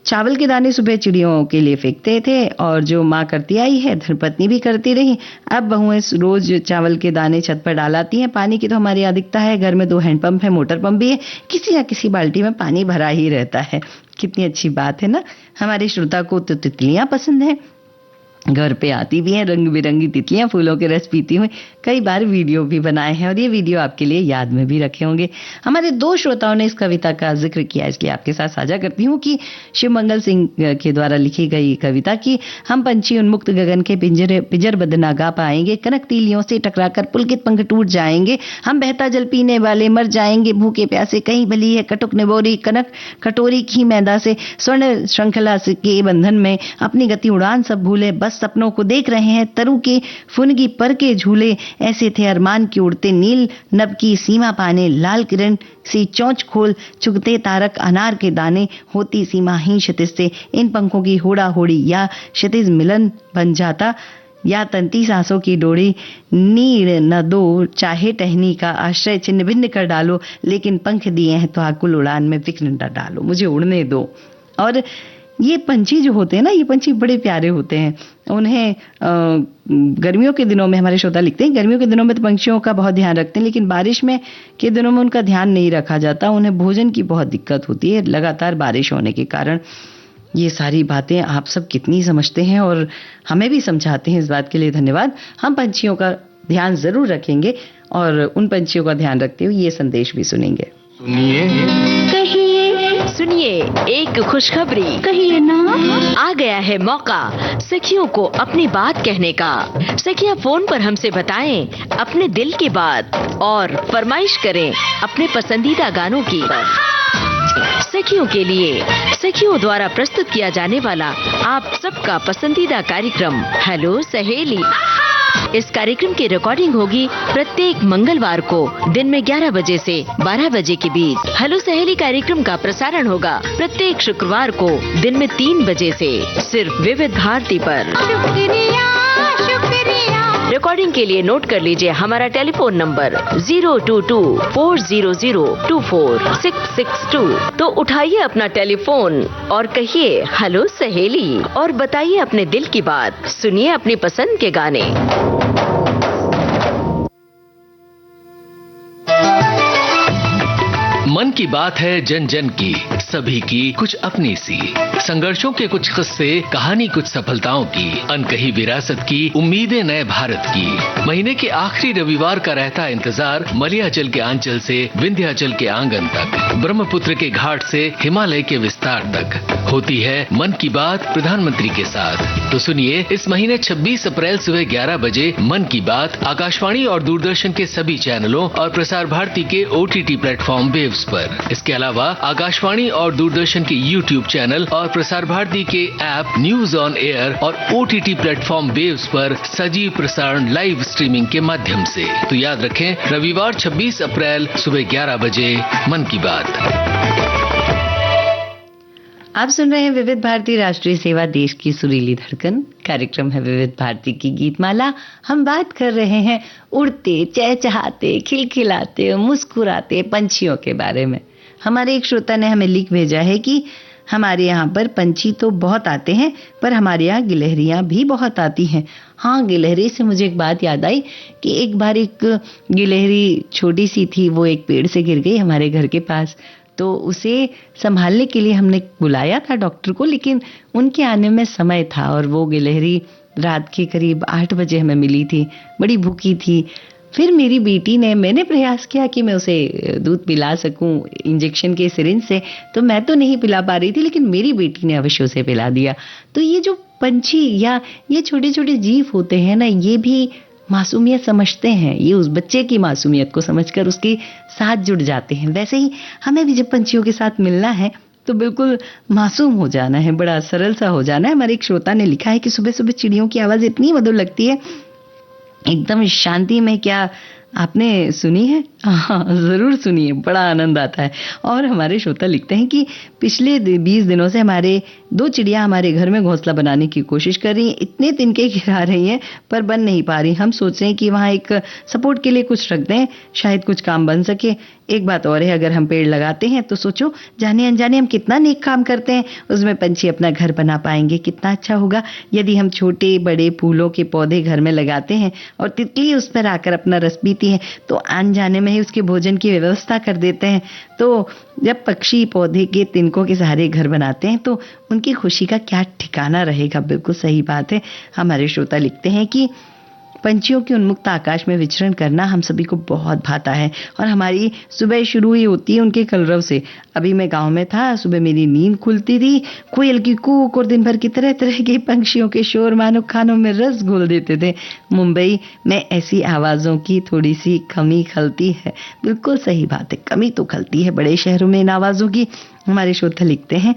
चावल के दाने सुबह चिड़ियों के लिए फेंकते थे और जो माँ करती आई है धर्मपत्नी भी करती रही। अब बहुएं रोज चावल के दाने छत पर डालाती हैं। पानी की तो हमारी अधिकता है, घर में 2 हैंडपंप है, मोटर पंप भी है, किसी ना किसी बाल्टी में पानी भरा ही रहता है। कितनी अच्छी बात है ना। हमारे श्रोता को तो तितलियां पसंद है, घर पे आती भी हैं रंग बिरंगी तितलियां फूलों के रस पीती हुई। कई बार वीडियो भी बनाए हैं और ये वीडियो आपके लिए याद में भी रखे होंगे। हमारे 2 श्रोताओं ने इस कविता का जिक्र किया, इसलिए आपके साथ साझा करती हूँ कि शिवमंगल सिंह के द्वारा लिखी गई कविता की हम पंछी उन्मुक्त गगन के पिंजर बद ना गा पाएंगे, कनक तीलियों से टकराकर पुलकित पंख टूट जाएंगे, हम बहता जल पीने वाले मर जाएंगे, भूखे प्यासे कहीं भली है कटुक निबोरी कनक कटोरी की मैदा से, स्वर्ण श्रृंखला के बंधन में अपनी गति उड़ान सब भूले, बस सपनों को देख रहे हैं तरु के फुनगी पर के झूले, ऐसे थे अरमान की उड़ते नील नभ की सीमा पाने, लाल किरण सी चोंच खोल चुगते तारक अनार के दाने, होती सीमा ही क्षितिज से इन पंखों की होड़ा होड़ी, या क्षितिज मिलन बन जाता या तंती सांसों की डोरी, नीड़ न दो चाहे टहनी का आश्रय चिन्ह भिन्न कर डालो, लेकिन पंख दिए हैं तो आकुल उड़ान में विघ्न न डालो, मुझे उड़ने दो। और ये पंछी जो होते हैं ना, ये पंछी बड़े प्यारे होते हैं। उन्हें गर्मियों के दिनों में, हमारे श्रोता लिखते हैं, गर्मियों के दिनों में तो पंछियों का बहुत ध्यान रखते हैं, लेकिन बारिश में के दिनों में उनका ध्यान नहीं रखा जाता। उन्हें भोजन की बहुत दिक्कत होती है लगातार बारिश होने के कारण। ये सारी बातें आप सब कितनी समझते हैं और हमें भी समझाते हैं, इस बात के लिए धन्यवाद। हम पंछियों का ध्यान जरूर रखेंगे और उन पंछियों का ध्यान रखते हुए ये संदेश भी सुनेंगे। सुनिए एक खुशखबरी, कहिए ना। आ गया है मौका सखियों को अपनी बात कहने का। सखियां फोन पर हमसे बताएं अपने दिल की बात और फरमाइश करें अपने पसंदीदा गानों की। सखियों के लिए सखियों द्वारा प्रस्तुत किया जाने वाला आप सबका पसंदीदा कार्यक्रम हेलो सहेली। इस कार्यक्रम की रिकॉर्डिंग होगी प्रत्येक मंगलवार को दिन में 11 बजे से 12 बजे के बीच। हेलो सहेली कार्यक्रम का प्रसारण होगा प्रत्येक शुक्रवार को दिन में 3 बजे से सिर्फ विविध भारती पर। शुक्रिया शुक्रिया। रिकॉर्डिंग के लिए नोट कर लीजिए हमारा टेलीफोन नंबर 022-400-24662। तो उठाइए अपना टेलीफोन और कहिए हेलो सहेली और बताइए अपने दिल की बात। सुनिए अपनी पसंद के गाने। मन की बात है जन जन की, सभी की कुछ अपनी सी, संघर्षों के कुछ किस्से, कहानी कुछ सफलताओं की, अनकही विरासत की, उम्मीदें नए भारत की। महीने के आखिरी रविवार का रहता इंतजार मलयाचल के आंचल से विंध्याचल के आंगन तक, ब्रह्मपुत्र के घाट से हिमालय के विस्तार तक होती है मन की बात प्रधानमंत्री के साथ। तो सुनिए इस महीने 26 अप्रैल सुबह 11 बजे मन की बात आकाशवाणी और दूरदर्शन के सभी चैनलों और प्रसार भारती के OTT प्लेटफॉर्म वेव्स पर। इसके अलावा आकाशवाणी और दूरदर्शन के YouTube चैनल और प्रसार भारती के ऐप न्यूज ऑन एयर और OTT प्लेटफॉर्म वेव्स पर सजीव प्रसारण लाइव स्ट्रीमिंग के माध्यम से। तो याद रखें रविवार 26 अप्रैल सुबह 11 बजे मन की बात। आप सुन रहे हैं विविध भारती राष्ट्रीय सेवा, देश की सुरीली धड़कन। कार्यक्रम है विविध भारती की गीतमाला। हम बात कर रहे हैं उड़ते, चहचहाते, खिलखिलाते, मुस्कुराते पंछियों के बारे में। हमारे एक श्रोता ने हमें लिख भेजा है कि हमारे यहाँ पर पंछी तो बहुत आते हैं, पर हमारे यहाँ गिलहरियाँ भी बहुत आती हैं। हाँ, गिलहरी से मुझे एक बात याद आई कि एक बार एक गिलहरी छोटी सी थी, वो एक पेड़ से गिर गई हमारे घर के पास। तो उसे संभालने के लिए हमने बुलाया था डॉक्टर को, लेकिन उनके आने में समय था और वो गिलहरी रात के करीब 8 बजे हमें मिली थी, बड़ी भूखी थी। फिर मेरी बेटी ने, मैंने प्रयास किया कि मैं उसे दूध पिला सकूं इंजेक्शन के सिरिंज से, तो मैं तो नहीं पिला पा रही थी, लेकिन मेरी बेटी ने अवश्य उसे पिला दिया। तो ये जो पंछी या ये छोटे छोटे जीव होते हैं ना, ये भी मासूमियत समझते हैं, ये उस बच्चे की मासूमियत को समझकर उसके साथ जुड़ जाते हैं। वैसे ही हमें भी जब पंछियों के साथ मिलना है तो बिल्कुल मासूम हो जाना है, बड़ा सरल सा हो जाना है। हमारे एक श्रोता ने लिखा है कि सुबह सुबह चिड़ियों की आवाज इतनी मधुर लगती है, एकदम शांति में। क्या आपने सुनी है हाँ, ज़रूर सुनिए, बड़ा आनंद आता है। और हमारे श्रोता लिखते हैं कि पिछले 20 दिनों से हमारे 2 चिड़िया हमारे घर में घोंसला बनाने की कोशिश कर रही हैं, इतने तिनके गिरा रही हैं पर बन नहीं पा रही। हम सोच रहे हैं कि वहाँ एक सपोर्ट के लिए कुछ रख दें, शायद कुछ काम बन सके। एक बात और है, अगर हम पेड़ लगाते हैं तो सोचो जाने अनजाने हम कितना नेक काम करते हैं, उसमें पंछी अपना घर बना पाएंगे, कितना अच्छा होगा। यदि हम छोटे बड़े फूलों के पौधे घर में लगाते हैं और तितली उस पर आकर अपना रस पीती है तो अनजाने में ही उसके भोजन की व्यवस्था कर देते हैं। तो जब पक्षी पौधे के तिनकों के सहारे घर बनाते हैं तो उनकी खुशी का क्या ठिकाना रहेगा। बिल्कुल सही बात है। हमारे श्रोता लिखते हैं कि पंछियों के उन्मुक्त आकाश में विचरण करना हम सभी को बहुत भाता है और हमारी सुबह शुरू ही होती है उनके कलरव से। अभी मैं गांव में था, सुबह मेरी नींद खुलती थी, कोयल की कूक और दिन भर की तरह तरह के पंछियों के शोर मानो कानों में रस घोल देते थे। मुंबई में ऐसी आवाज़ों की थोड़ी सी कमी खलती है। बिल्कुल सही बात है, कमी तो खलती है बड़े शहरों में इन आवाज़ों की। हमारे श्रोता लिखते हैं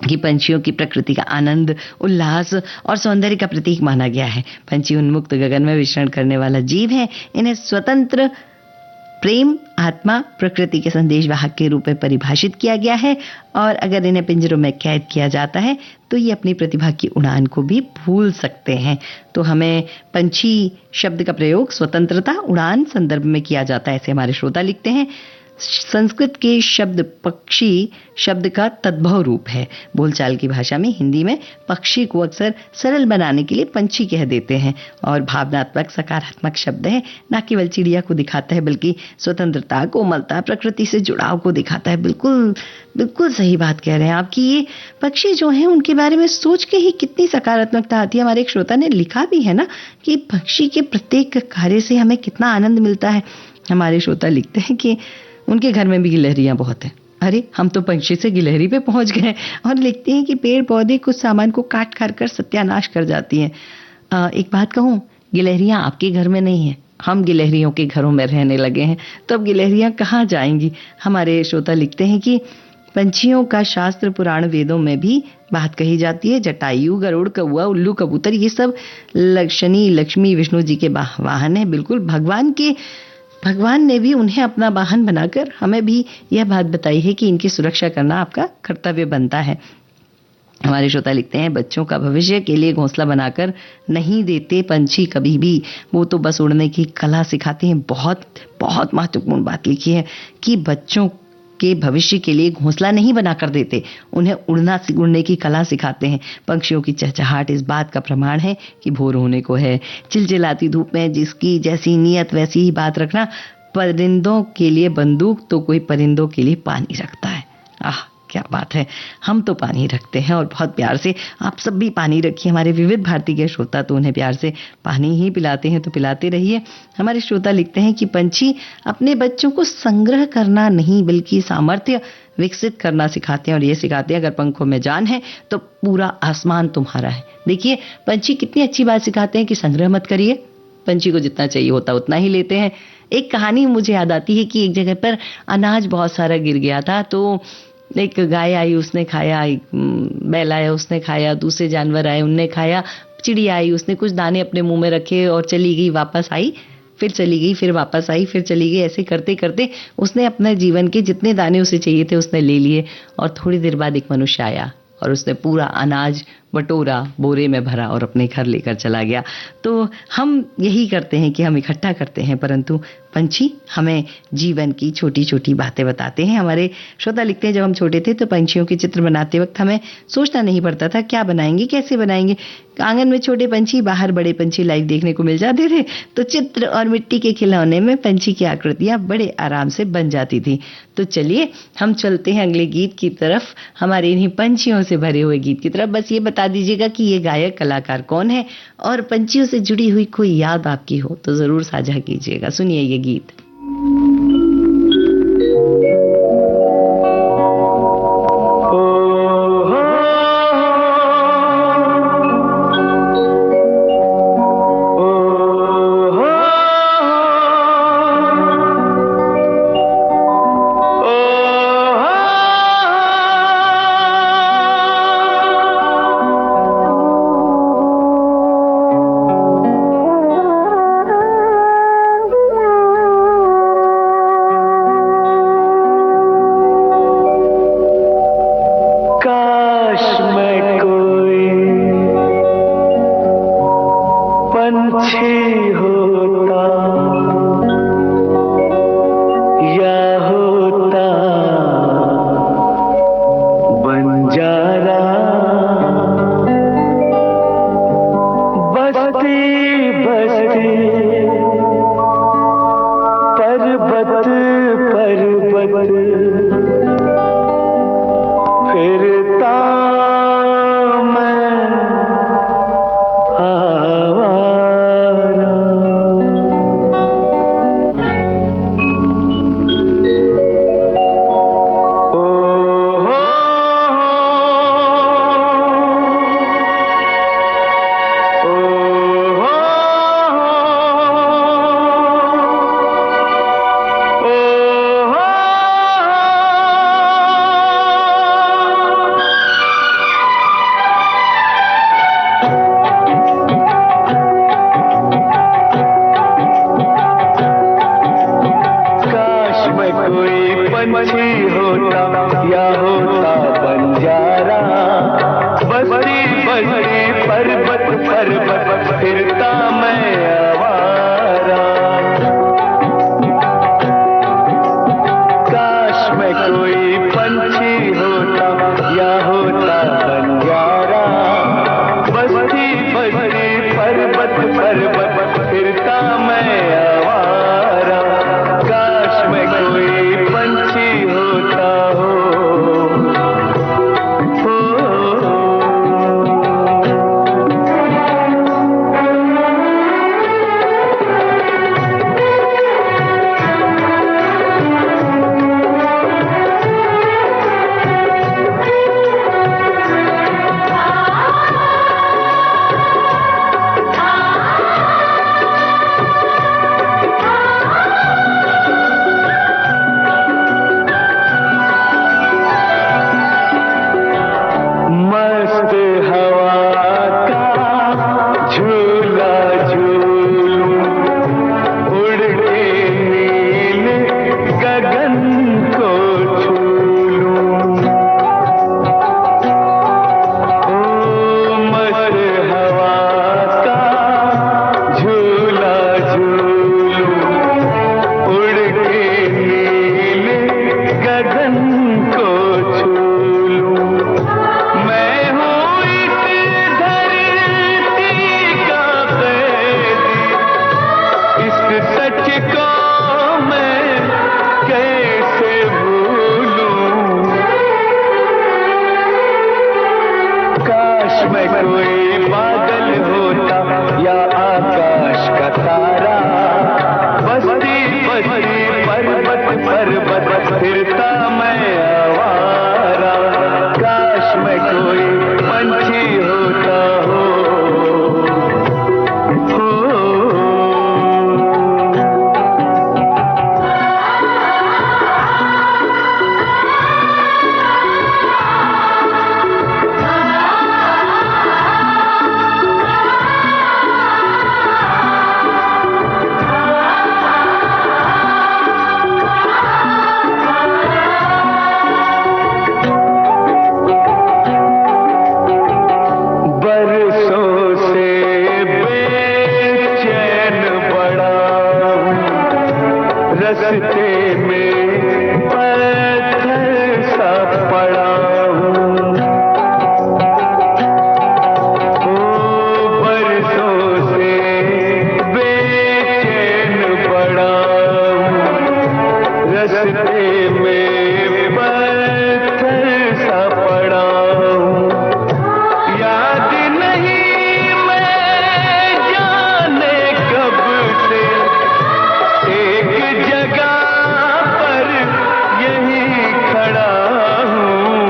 कि पंछियों की प्रकृति का आनंद, उल्लास और सौंदर्य का प्रतीक माना गया है। पंछी उन्मुक्त गगन में विचरण करने वाला जीव है। इन्हें स्वतंत्र, प्रेम, आत्मा, प्रकृति के संदेश वाहक के रूप में परिभाषित किया गया है और अगर इन्हें पिंजरों में कैद किया जाता है तो ये अपनी प्रतिभा की उड़ान को भी भूल सकते हैं। तो हमें पंछी शब्द का प्रयोग स्वतंत्रता, उड़ान संदर्भ में किया जाता है, ऐसे हमारे श्रोता लिखते हैं। संस्कृत के शब्द पक्षी शब्द का तद्भव रूप है। बोलचाल की भाषा में हिंदी में पक्षी को अक्सर सरल बनाने के लिए पंछी कह देते हैं और भावनात्मक सकारात्मक शब्द है, ना केवल चिड़िया को दिखाता है बल्कि स्वतंत्रता, कोमलता, प्रकृति से जुड़ाव को दिखाता है। बिल्कुल बिल्कुल सही बात कह रहे हैं आप कि ये पक्षी जो हैं उनके बारे में सोच के ही कितनी सकारात्मकता आती है। हमारे एक श्रोता ने लिखा भी है ना कि पक्षी के प्रत्येक कार्य से हमें कितना आनंद मिलता है। हमारे श्रोता लिखते हैं कि उनके घर में भी गिलहरियां बहुत हैं। अरे हम तो पंछी से गिलहरी पे पहुंच गए। और लिखते हैं कि पेड़ पौधे कुछ सामान को काट काट कर सत्यानाश कर जाती हैं। एक बात कहूँ, गिलहरियां आपके घर में नहीं है, हम गिलहरियों के घरों में रहने लगे हैं, तो अब गिलहरियां कहाँ जाएंगी। हमारे श्रोता लिखते हैं कि पंछियों का शास्त्र पुराण वेदों में भी बात कही जाती है। जटायु, गरुड़, कौआ, उल्लू, कबूतर, ये सब शनि, लक्ष्मी, विष्णु जी के वाहन है। बिल्कुल भगवान ने भी उन्हें अपना वाहन बनाकर हमें भी यह बात बताई है कि इनकी सुरक्षा करना आपका कर्तव्य बनता है। हमारे श्रोता लिखते हैं, बच्चों का भविष्य के लिए घोंसला बनाकर नहीं देते पंछी कभी भी, वो तो बस उड़ने की कला सिखाते हैं। बहुत बहुत महत्वपूर्ण बात लिखी है कि बच्चों के भविष्य के लिए घोंसला नहीं बनाकर देते, उन्हें उड़ने की कला सिखाते हैं। पंछियों की चहचहाट इस बात का प्रमाण है कि भोर होने को है। चिलचिलाती धूप में जिसकी जैसी नीयत वैसी ही बात रखना। परिंदों के लिए बंदूक तो कोई परिंदों के लिए पानी रखता है। आह क्या बात है, हम तो पानी रखते हैं और बहुत प्यार से। आप सब भी पानी रखिए। हमारे विविध भारती के श्रोता तो उन्हें प्यार से पानी ही पिलाते हैं, तो पिलाते रहिए। हमारे श्रोता लिखते हैं कि पंछी अपने बच्चों को संग्रह करना नहीं बल्कि सामर्थ्य विकसित करना सिखाते हैं और ये सिखाते हैं अगर पंखों में जान है तो पूरा आसमान तुम्हारा है। देखिए पंछी कितनी अच्छी बात सिखाते हैं कि संग्रह मत करिए, पंछी को जितना चाहिए होता उतना ही लेते हैं। एक कहानी मुझे याद आती है कि एक जगह पर अनाज बहुत सारा गिर गया था, तो एक गाय आई उसने खाया, बैल आया उसने खाया, दूसरे जानवर आए उनने खाया, चिड़िया आई उसने कुछ दाने अपने मुंह में रखे और चली गई, वापस आई, फिर चली गई, फिर वापस आई, फिर चली गई। ऐसे करते करते उसने अपने जीवन के जितने दाने उसे चाहिए थे उसने ले लिए और थोड़ी देर बाद एक मनुष्य आया और उसने पूरा अनाज बटोरा, बोरे में भरा और अपने घर लेकर चला गया। तो हम यही करते हैं कि हम इकट्ठा करते हैं, परंतु पंछी हमें जीवन की छोटी छोटी बातें बताते हैं। हमारे श्रोता लिखते हैं, जब हम छोटे थे तो पंछियों के चित्र बनाते वक्त हमें सोचना नहीं पड़ता था क्या बनाएंगे, कैसे बनाएंगे। आंगन में छोटे पंछी, बाहर बड़े पंछी लाइव देखने को मिल जाते थे, तो चित्र और मिट्टी के खिलौने में पंछी की आकृतियां बड़े आराम से बन जाती थी। तो चलिए हम चलते हैं अगले गीत की तरफ, हमारे इन्हीं पंछियों से भरे हुए गीत की तरफ। बस ये बता दीजिएगा कि ये गायक कलाकार कौन है और पंछियों से जुड़ी हुई कोई याद आपकी हो तो जरूर साझा कीजिएगा। सुनिए ये गीत। होता या होता बंजारा, बस्ती बस्ती पर्वत पर्वत फिरता मैं आवारा। काश मैं कोई पंछी होता या होता बंजारा, बस्ती बस्ती पर्वत पर्वत फिरता मैं आवारा। काश मैं कोई पंछी होता हो। मस्त हवा का झूला झूलूं, उड़ के नीले गगन को छू लूं। ओ मस्त हवा का झूला झूलूं, उड़ के नीले गगन को छू लूं। मैं हूँ इस धरती का कैदी, इस सच को मैं कैसे भूलूं। काश मैं कोई बादल होता या आकाश का तारा, बस्ती बस्ती पर्वत पर्वत फिरता मैं आवारा। काश मैं कोई पंछी होता हो। बरसों से बेचैन पड़ा हूँ, रस्ते में पत्थर सा पड़ा हूँ। ओ बरसों से बेचैन पड़ा हूँ, रस्ते में पत्थर सा पड़ा हूँ। याद नहीं मैं जाने कब से एक जगह पर यही खड़ा हूँ।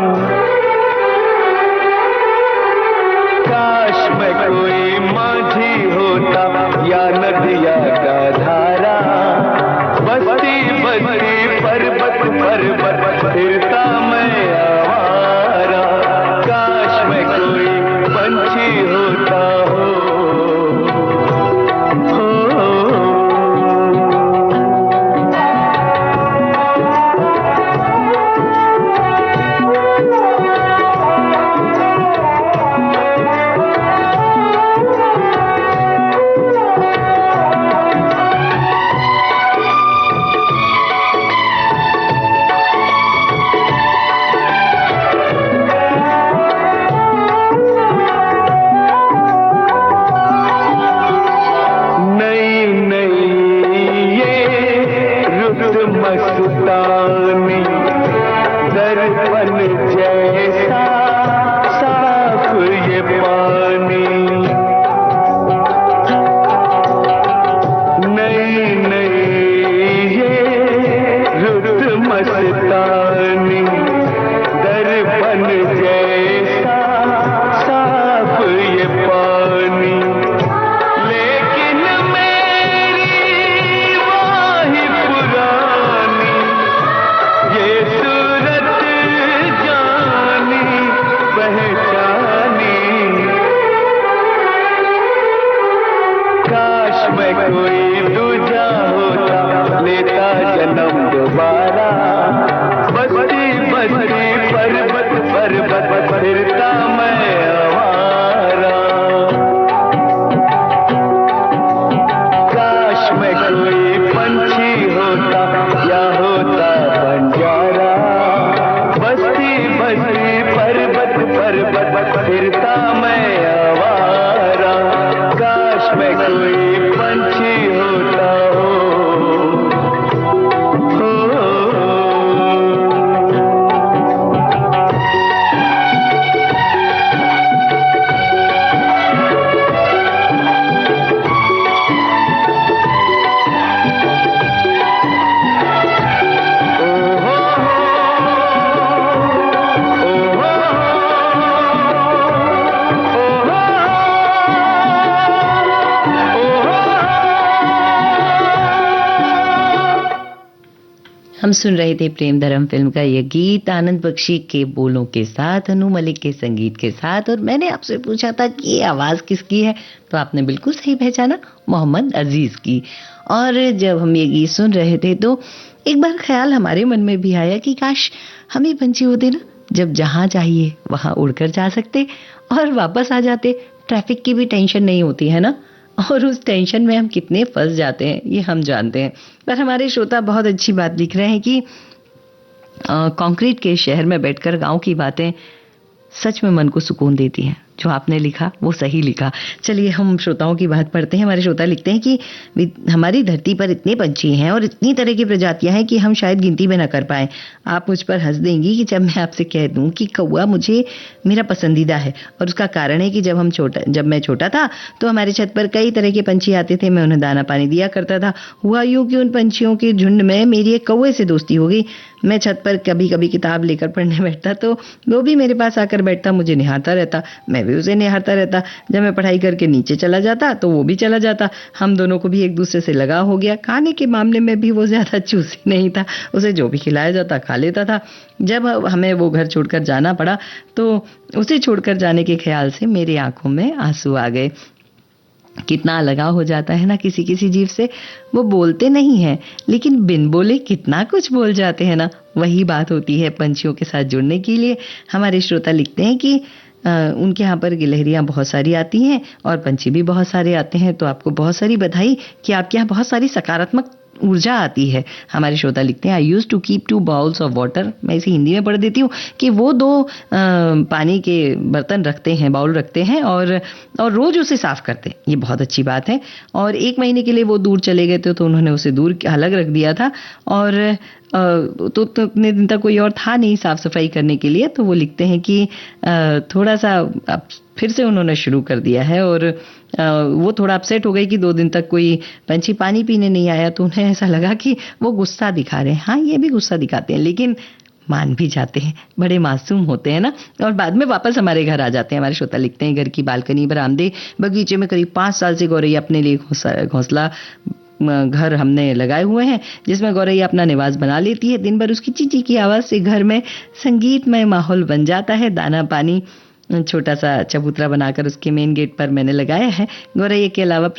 काश मैं कोई माझी होता या नदिया का धारा, बस्ती बस्ती पर्वत पर्वत फिरता मैं आवारा। काश मैं कोई पंछी होता हो। नई नई ये रुत मस्तानी, दर्पण जैसा साफ ये पानी। नई नई ये रुत मस्तानी, दर्पण जैसा साफ ये पानी। लेकिन मेरी वाही पुरानी ये सूरत जान हम सुन रहे थे प्रेम धर्म फिल्म का ये गीत आनंद बख्शी के बोलों के साथ, अनु मलिक के संगीत के साथ। और मैंने आपसे पूछा था कि ये आवाज़ किसकी है, तो आपने बिल्कुल सही पहचाना, मोहम्मद अजीज की। और जब हम ये गीत सुन रहे थे तो एक बार ख्याल हमारे मन में भी आया कि काश हम ही पंछी होते ना, जब जहाँ चाहिए वहाँ उड़कर जा सकते और वापस आ जाते। ट्रैफिक की भी टेंशन नहीं होती है ना, और उस टेंशन में हम कितने फंस जाते हैं ये हम जानते हैं। पर हमारे श्रोता बहुत अच्छी बात लिख रहे हैं कि कंक्रीट के शहर में बैठकर गांव की बातें सच में मन को सुकून देती हैं। जो आपने लिखा वो सही लिखा। चलिए हम श्रोताओं की बात पढ़ते हैं। हमारे श्रोता लिखते हैं कि हमारी धरती पर इतने पंछी हैं और इतनी तरह की प्रजातियां हैं कि हम शायद गिनती में ना कर पाए। आप मुझ पर हंस देंगी कि जब मैं आपसे कह दूं कि कौवा मुझे मेरा पसंदीदा है, और उसका कारण है कि जब मैं छोटा था तो हमारे छत पर कई तरह के पंछी आते थे। मैं उन्हें दाना पानी दिया करता था। हुआ यूं कि उन पंछियों के झुंड में मेरी एक कौवे से दोस्ती हो गई। मैं छत पर कभी कभी किताब लेकर पढ़ने बैठता तो वो भी मेरे पास आकर बैठता, मुझे निहारता रहता, मैं भी उसे निहारता रहता। जब मैं पढ़ाई करके नीचे चला जाता तो वो भी चला जाता। हम दोनों को भी एक दूसरे से लगाव हो गया। खाने के मामले में भी वो ज्यादा चूसी नहीं था, उसे जो भी खिलाया जाता खा लेता था। जब हमें वो घर छोड़कर जाना पड़ा तो उसे छोड़कर जाने के ख्याल से मेरी आंखों में आंसू आ गए। कितना लगाव हो जाता है ना किसी किसी जीव से। वो बोलते नहीं हैं लेकिन बिन बोले कितना कुछ बोल जाते हैं ना। वही बात होती है पंछियों के साथ जुड़ने के लिए। हमारे श्रोता लिखते हैं कि उनके यहाँ पर गिलहरियाँ बहुत सारी आती हैं और पंछी भी बहुत सारे आते हैं। तो आपको बहुत सारी बधाई कि आपके यहाँ बहुत सारी सकारात्मक ऊर्जा आती है। हमारे श्रोता लिखते हैं I use to keep 2 bowls of water. मैं इसे हिंदी में पढ़ देती हूँ कि वो 2 पानी के बर्तन रखते हैं, बाउल रखते हैं और रोज उसे साफ करते हैं। ये बहुत अच्छी बात है। और 1 महीने के लिए वो दूर चले गए थे तो उन्होंने उसे दूर अलग रख दिया था और तो उतने दिन तक कोई और था नहीं साफ सफाई करने के लिए। तो वो लिखते हैं कि थोड़ा सा फिर से उन्होंने शुरू कर दिया है और वो थोड़ा अपसेट हो गई कि 2 दिन तक कोई पंछी पानी पीने नहीं आया। तो उन्हें ऐसा लगा कि वो गुस्सा दिखा रहे हैं। हाँ, ये भी गुस्सा दिखाते हैं लेकिन मान भी जाते हैं, बड़े मासूम होते हैं ना, और बाद में वापस हमारे घर आ जाते हैं। हमारे श्रोता लिखते हैं घर की बालकनी, बरामदे, बगीचे में करीब 5 साल से गौरैया अपने लिए घोंसला घर हमने लगाए हुए हैं जिसमें गौरैया अपना निवास बना लेती है। दिन भर उसकी चींची की आवाज से घर में संगीतमय माहौल बन जाता है। दाना पानी छोटा सा चबूतरा बनाकर उसके मेन गेट पर मैंने लगाया है। गौरैया के अलावा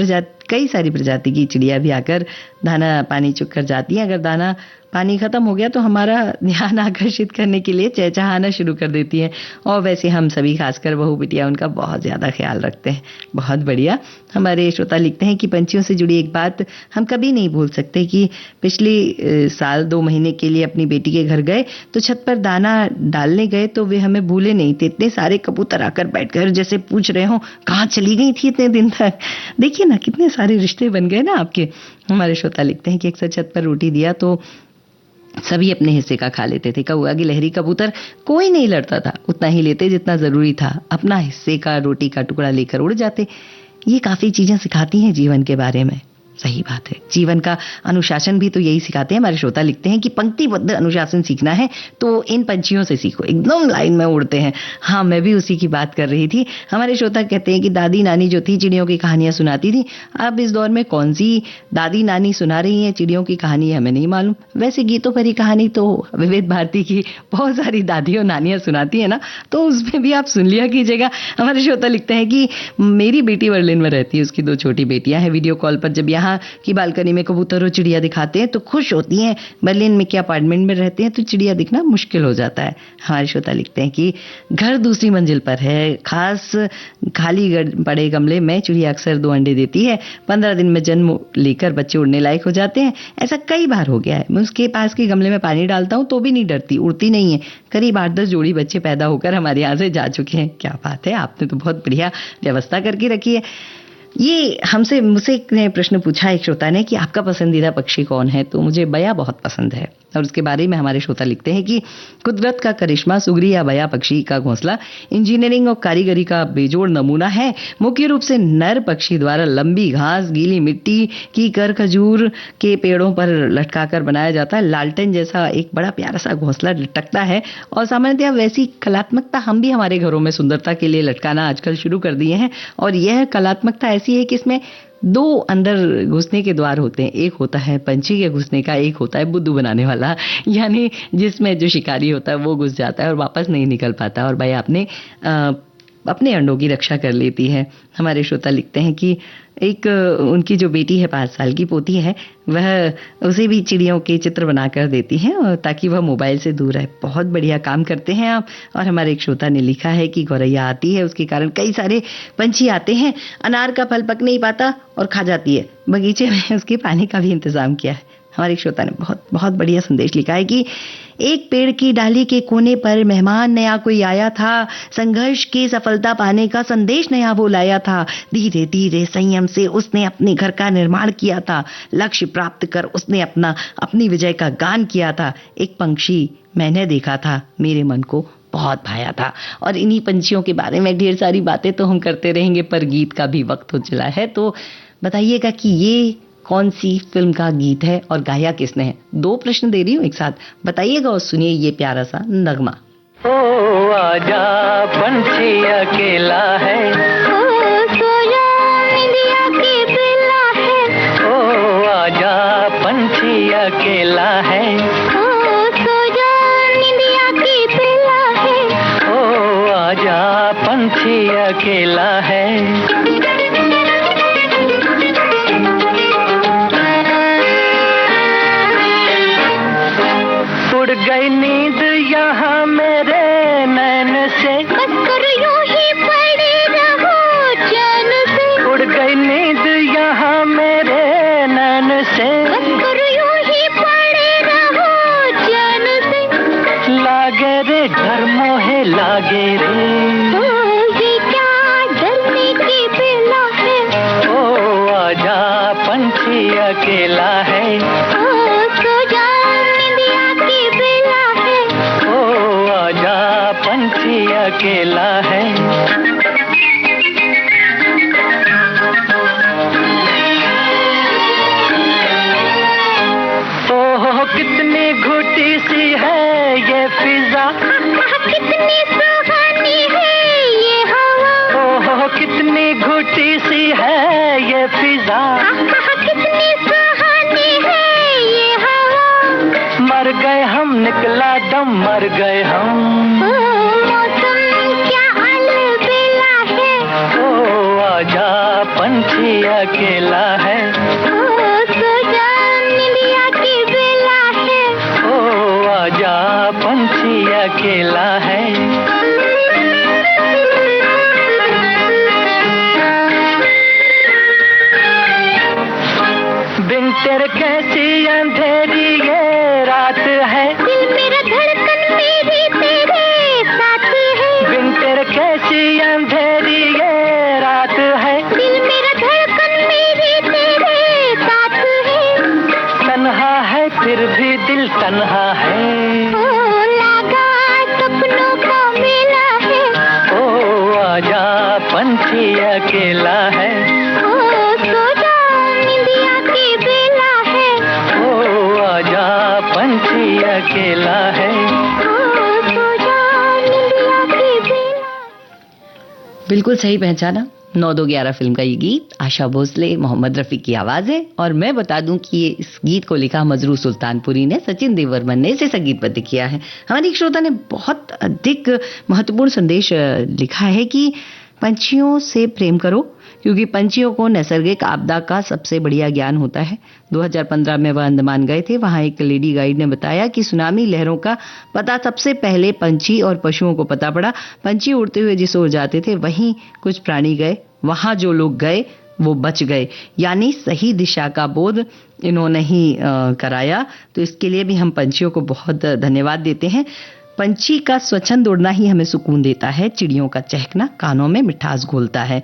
कई सारी प्रजाति की चिड़िया भी आकर दाना पानी चुग कर जाती हैं। अगर दाना पानी खत्म हो गया तो हमारा ध्यान आकर्षित करने के लिए चहचहाना शुरू कर देती हैं। और वैसे हम सभी खासकर बहू बिटिया उनका बहुत ज़्यादा ख्याल रखते हैं। बहुत बढ़िया। हमारे श्रोता लिखते हैं कि पंछियों से जुड़ी एक बात हम कभी नहीं भूल सकते कि पिछली साल 2 महीने के लिए अपनी बेटी के घर गए तो छत पर दाना डालने गए तो वे हमें भूले नहीं थे। इतने सारे कबूतर आकर बैठ गए जैसे पूछ रहे हो कहाँ चली गई थी इतने दिन तक। देखिए ना कितने सारे रिश्ते बन गए ना आपके। हमारे श्रोता लिखते हैं कि अक्सर छत पर रोटी दिया तो सभी अपने हिस्से का खा लेते थे। कौआ, गिलहरी, कबूतर कोई नहीं लड़ता था, उतना ही लेते जितना जरूरी था। अपना हिस्से का रोटी का टुकड़ा लेकर उड़ जाते। ये काफी चीजें सिखाती हैं जीवन के बारे में। सही बात है, जीवन का अनुशासन भी तो यही सिखाते हैं। हमारे श्रोता लिखते हैं कि पंक्तिबद्ध अनुशासन सीखना है तो इन पंछियों से सीखो, एकदम लाइन में उड़ते हैं। हाँ, मैं भी उसी की बात कर रही थी। हमारे श्रोता कहते हैं कि दादी नानी जो थी चिड़ियों की कहानियां सुनाती थी। अब इस दौर में कौन सी दादी नानी सुना रही हैं चिड़ियों की कहानी, हमें नहीं मालूम। वैसे गीतों भरी कहानी तो विविध भारती की बहुत सारी दादियों नानियां सुनाती है ना, तो उसमें भी आप सुन लिया कीजिएगा। हमारे श्रोता लिखते हैं कि मेरी बेटी बर्लिन में रहती है, उसकी 2 छोटी बेटियां हैं। वीडियो कॉल पर जब यहाँ की बालकनी में कबूतर और चिड़िया दिखाते हैं तो खुश होती हैं। बर्लिन में के अपार्टमेंट में रहते हैं तो चिड़िया दिखना मुश्किल हो जाता है। हमारे श्रोता लिखते हैं कि घर दूसरी मंजिल पर है, खास खाली पड़े गमले में चिड़िया अक्सर 2 अंडे देती है। 15 दिन में जन्म लेकर बच्चे उड़ने लायक हो जाते हैं। ऐसा कई बार हो गया है। मैं उसके पास के गमले में पानी डालता हूँ तो भी नहीं डरती, उड़ती नहीं है। करीब 8-10 जोड़ी बच्चे पैदा होकर हमारे यहाँ से जा चुके हैं। क्या बात है, आपने तो बहुत बढ़िया व्यवस्था करके रखी है। ये मुझसे एक प्रश्न पूछा एक श्रोता ने कि आपका पसंदीदा पक्षी कौन है, तो मुझे बया बहुत पसंद है। और उसके बारे में हमारे श्रोता लिखते हैं कि कुदरत का करिश्मा सुगरी या बया पक्षी का घोंसला इंजीनियरिंग और कारीगरी का बेजोड़ नमूना है। मुख्य रूप से नर पक्षी द्वारा लंबी घास, गीली मिट्टी की कर खजूर के पेड़ों पर लटकाकर बनाया जाता है। लालटेन जैसा एक बड़ा प्यारा सा घोंसला लटकता है और सामान्यतः वैसी कलात्मकता हम भी हमारे घरों में सुंदरता के लिए लटकाना आजकल शुरू कर दिए हैं। और यह कलात्मकता ऐसी है कि इसमें दो अंदर घुसने के द्वार होते हैं, एक होता है पंछी के घुसने का, एक होता है बुद्धू बनाने वाला, यानी जिसमें जो शिकारी होता है वो घुस जाता है और वापस नहीं निकल पाता और भाई अपने अंडों की रक्षा कर लेती है। हमारे श्रोता लिखते हैं कि एक उनकी जो बेटी है 5 साल की पोती है, वह उसे भी चिड़ियों के चित्र बनाकर देती है और ताकि वह मोबाइल से दूर रहे। बहुत बढ़िया काम करते हैं आप। और हमारे एक श्रोता ने लिखा है कि गौरैया आती है, उसके कारण कई सारे पंछी आते हैं, अनार का फल पक नहीं पाता और खा जाती है, बगीचे में उसके पानी का भी इंतजाम किया है। हमारे एक श्रोता ने बहुत बहुत बढ़िया संदेश लिखा है कि एक पेड़ की डाली के कोने पर मेहमान नया कोई आया था, संघर्ष की सफलता पाने का संदेश नया वो लाया था, धीरे धीरे संयम से उसने अपने घर का निर्माण किया था, लक्ष्य प्राप्त कर उसने अपनी विजय का गान किया था। एक पंछी मैंने देखा था, मेरे मन को बहुत भाया था। और इन्हीं पंछियों के बारे में ढेर सारी बातें तो हम करते रहेंगे, पर गीत का भी वक्त हो चला है। तो बताइएगा कि ये कौन सी फिल्म का गीत है और गाया किसने है। 2 प्रश्न दे रही हूँ एक साथ, बताइएगा और सुनिए ये प्यारा सा नगमा। ओ आजा पंछी अकेला है, ओ सोया इंडिया की बेला है, ओ आजा पंछी अकेला है, ओ सोया इंडिया की बेला है, ओ आजा पंछी अकेला है। उड़ गई नींद यहाँ मेरे नैन से, बस कर यूं ही पड़े रहो चैन से, उड़ गई नींद यहाँ मेरे नैन से, बस कर यूं ही पड़े रहो चैन से, लागे रे डर मोहे लागे रे, ओ ये क्या डरने की बेला है, ओ आजा पंछी अकेला है, ओ सोया इंडिया की बेला है, ओ आजा पंछी अकेला है। ओह कितनी घुटी सी है ये फिजा, कितनी सुहानी है ये हवा, ओह कितनी घुटी सी है ये फिजा, कितनी सुहानी है ये हवा, मर गए हम निकला दम, मर गए हम, ओ मौसम क्या अलबेला है, ओ आजा पंछी अकेला है, ओ सोया इंडिया की बेला है, ओ आजा पंछी अकेला है। बिन तेरे कैसी अंधेरी ये रात है, दिल मेरा धड़कन मेरी तेरे साथ है, बिन तेरे कैसी अंधेरी ये रात है, दिल मेरा धड़कन मेरी तेरे साथ है, तन्हा है फिर भी दिल तन्हा है, ओ लगा सपनों का मेला है, ओ आजा पंछी अकेला है, ओ सोया इंडिया की बेला है, ओ आजा पंछी अकेला है। ओ सोया इंडिया की बेला। बिल्कुल सही पहचाना, 9-2-11 फिल्म का ये गीत, आशा भोसले, मोहम्मद रफ़ी की आवाज़ है। और मैं बता दूं कि ये इस गीत को लिखा मजरू सुल्तानपुरी ने, सचिन देवर्मन ने इसे संगीतबद्ध किया है। हमारी एक श्रोता ने बहुत अधिक महत्वपूर्ण संदेश लिखा है कि पंछियों से प्रेम करो, क्योंकि पंछियों को नैसर्गिक आपदा का सबसे बढ़िया ज्ञान होता है। 2015 में वह अंडमान गए थे। वहां एक लेडी गाइड ने बताया कि सुनामी लहरों का पता सबसे पहले पंछी और पशुओं को पता पड़ा। पंछी उड़ते हुए जिस ओर जाते थे वहीं कुछ प्राणी गए, वहां जो लोग गए वो बच गए। यानी सही दिशा का बोध इन्होंने ही कराया। तो इसके लिए भी हम पंछियों को बहुत धन्यवाद देते हैं। पंछी का स्वच्छंद उड़ना ही हमें सुकून देता है, चिड़ियों का चहकना कानों में मिठास घोलता है।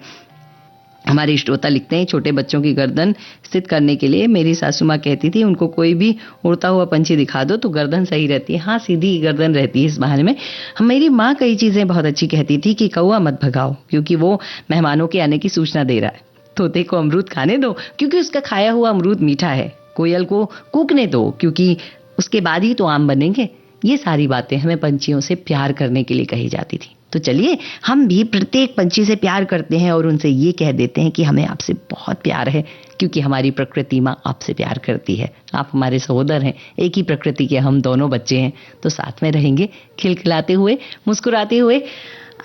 हमारे श्रोता लिखते हैं, छोटे बच्चों की गर्दन स्थित करने के लिए मेरी सासू माँ कहती थी उनको कोई भी उड़ता हुआ पंछी दिखा दो तो गर्दन सही रहती है। हाँ, सीधी गर्दन रहती है इस बहाने में। मेरी माँ कई चीजें बहुत अच्छी कहती थी कि कौवा मत भगाओ क्योंकि वो मेहमानों के आने की सूचना दे रहा है। तोते को अमरूद खाने दो क्योंकि उसका खाया हुआ अमरूद मीठा है। कोयल को कूकने दो क्योंकि उसके बाद ही तो आम बनेंगे। ये सारी बातें हमें पंछियों से प्यार करने के लिए कही जाती थी। तो चलिए हम भी प्रत्येक पंछी से प्यार करते हैं और उनसे ये कह देते हैं कि हमें आपसे बहुत प्यार है, क्योंकि हमारी प्रकृति माँ आपसे प्यार करती है। आप हमारे सहोदर हैं, एक ही प्रकृति के हम दोनों बच्चे हैं, तो साथ में रहेंगे खिलखिलाते हुए, मुस्कुराते हुए।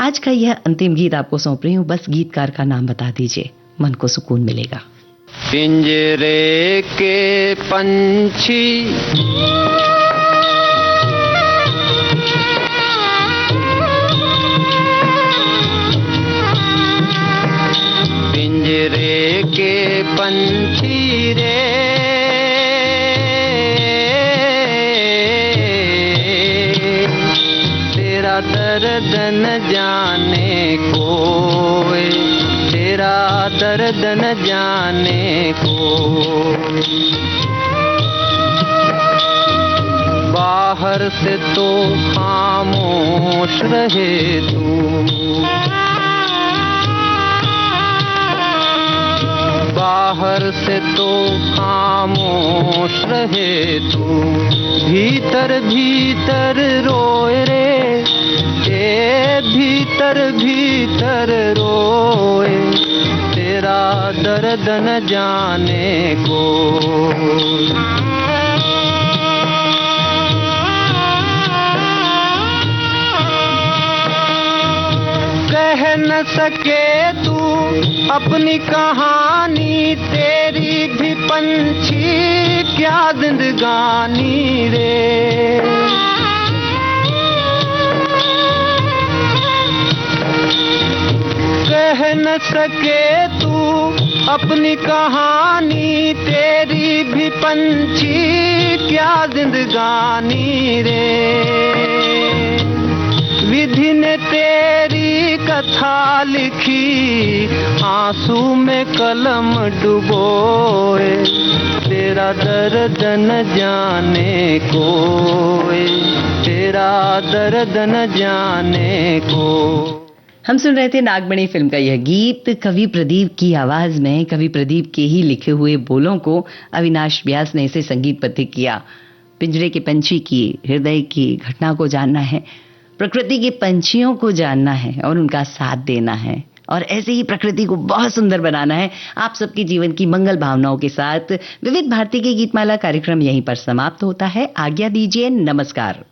आज का यह अंतिम गीत आपको सौंप रही हूँ, बस गीतकार का नाम बता दीजिए, मन को सुकून मिलेगा। पिंजरे के पंछी पिंजरे के पंछी रे, तेरा दर्द न जाने कोई, तेरा दर्द न जाने को। बाहर से तो खामोश रहे तू, बाहर से तो खामोश रहे तू, भीतर भीतर रोए रे, ए भीतर भीतर रोए, तेरा दर्द न जाने को। कह न सके तू अपनी कहानी, तेरी भी पंछी क्या जिंदगानी रे। कह न सके तू अपनी कहानी, तेरी भी पंछी क्या जिंदगानी रे। विधि ने तेरी कथा लिखी, आंसू में कलम डुबोए, तेरा दर्द न जाने कोई, तेरा दर्द न जाने को। हम सुन रहे थे नागमणि फिल्म का यह गीत, कवि प्रदीप की आवाज में, कवि प्रदीप के ही लिखे हुए बोलों को अविनाश व्यास ने इसे संगीतबद्ध किया। पिंजरे के पंछी की हृदय की घटना को जानना है, प्रकृति के पंछियों को जानना है और उनका साथ देना है, और ऐसे ही प्रकृति को बहुत सुंदर बनाना है। आप सबके जीवन की मंगल भावनाओं के साथ विविध भारती के गीतमाला कार्यक्रम यहीं पर समाप्त होता है। आज्ञा दीजिए, नमस्कार।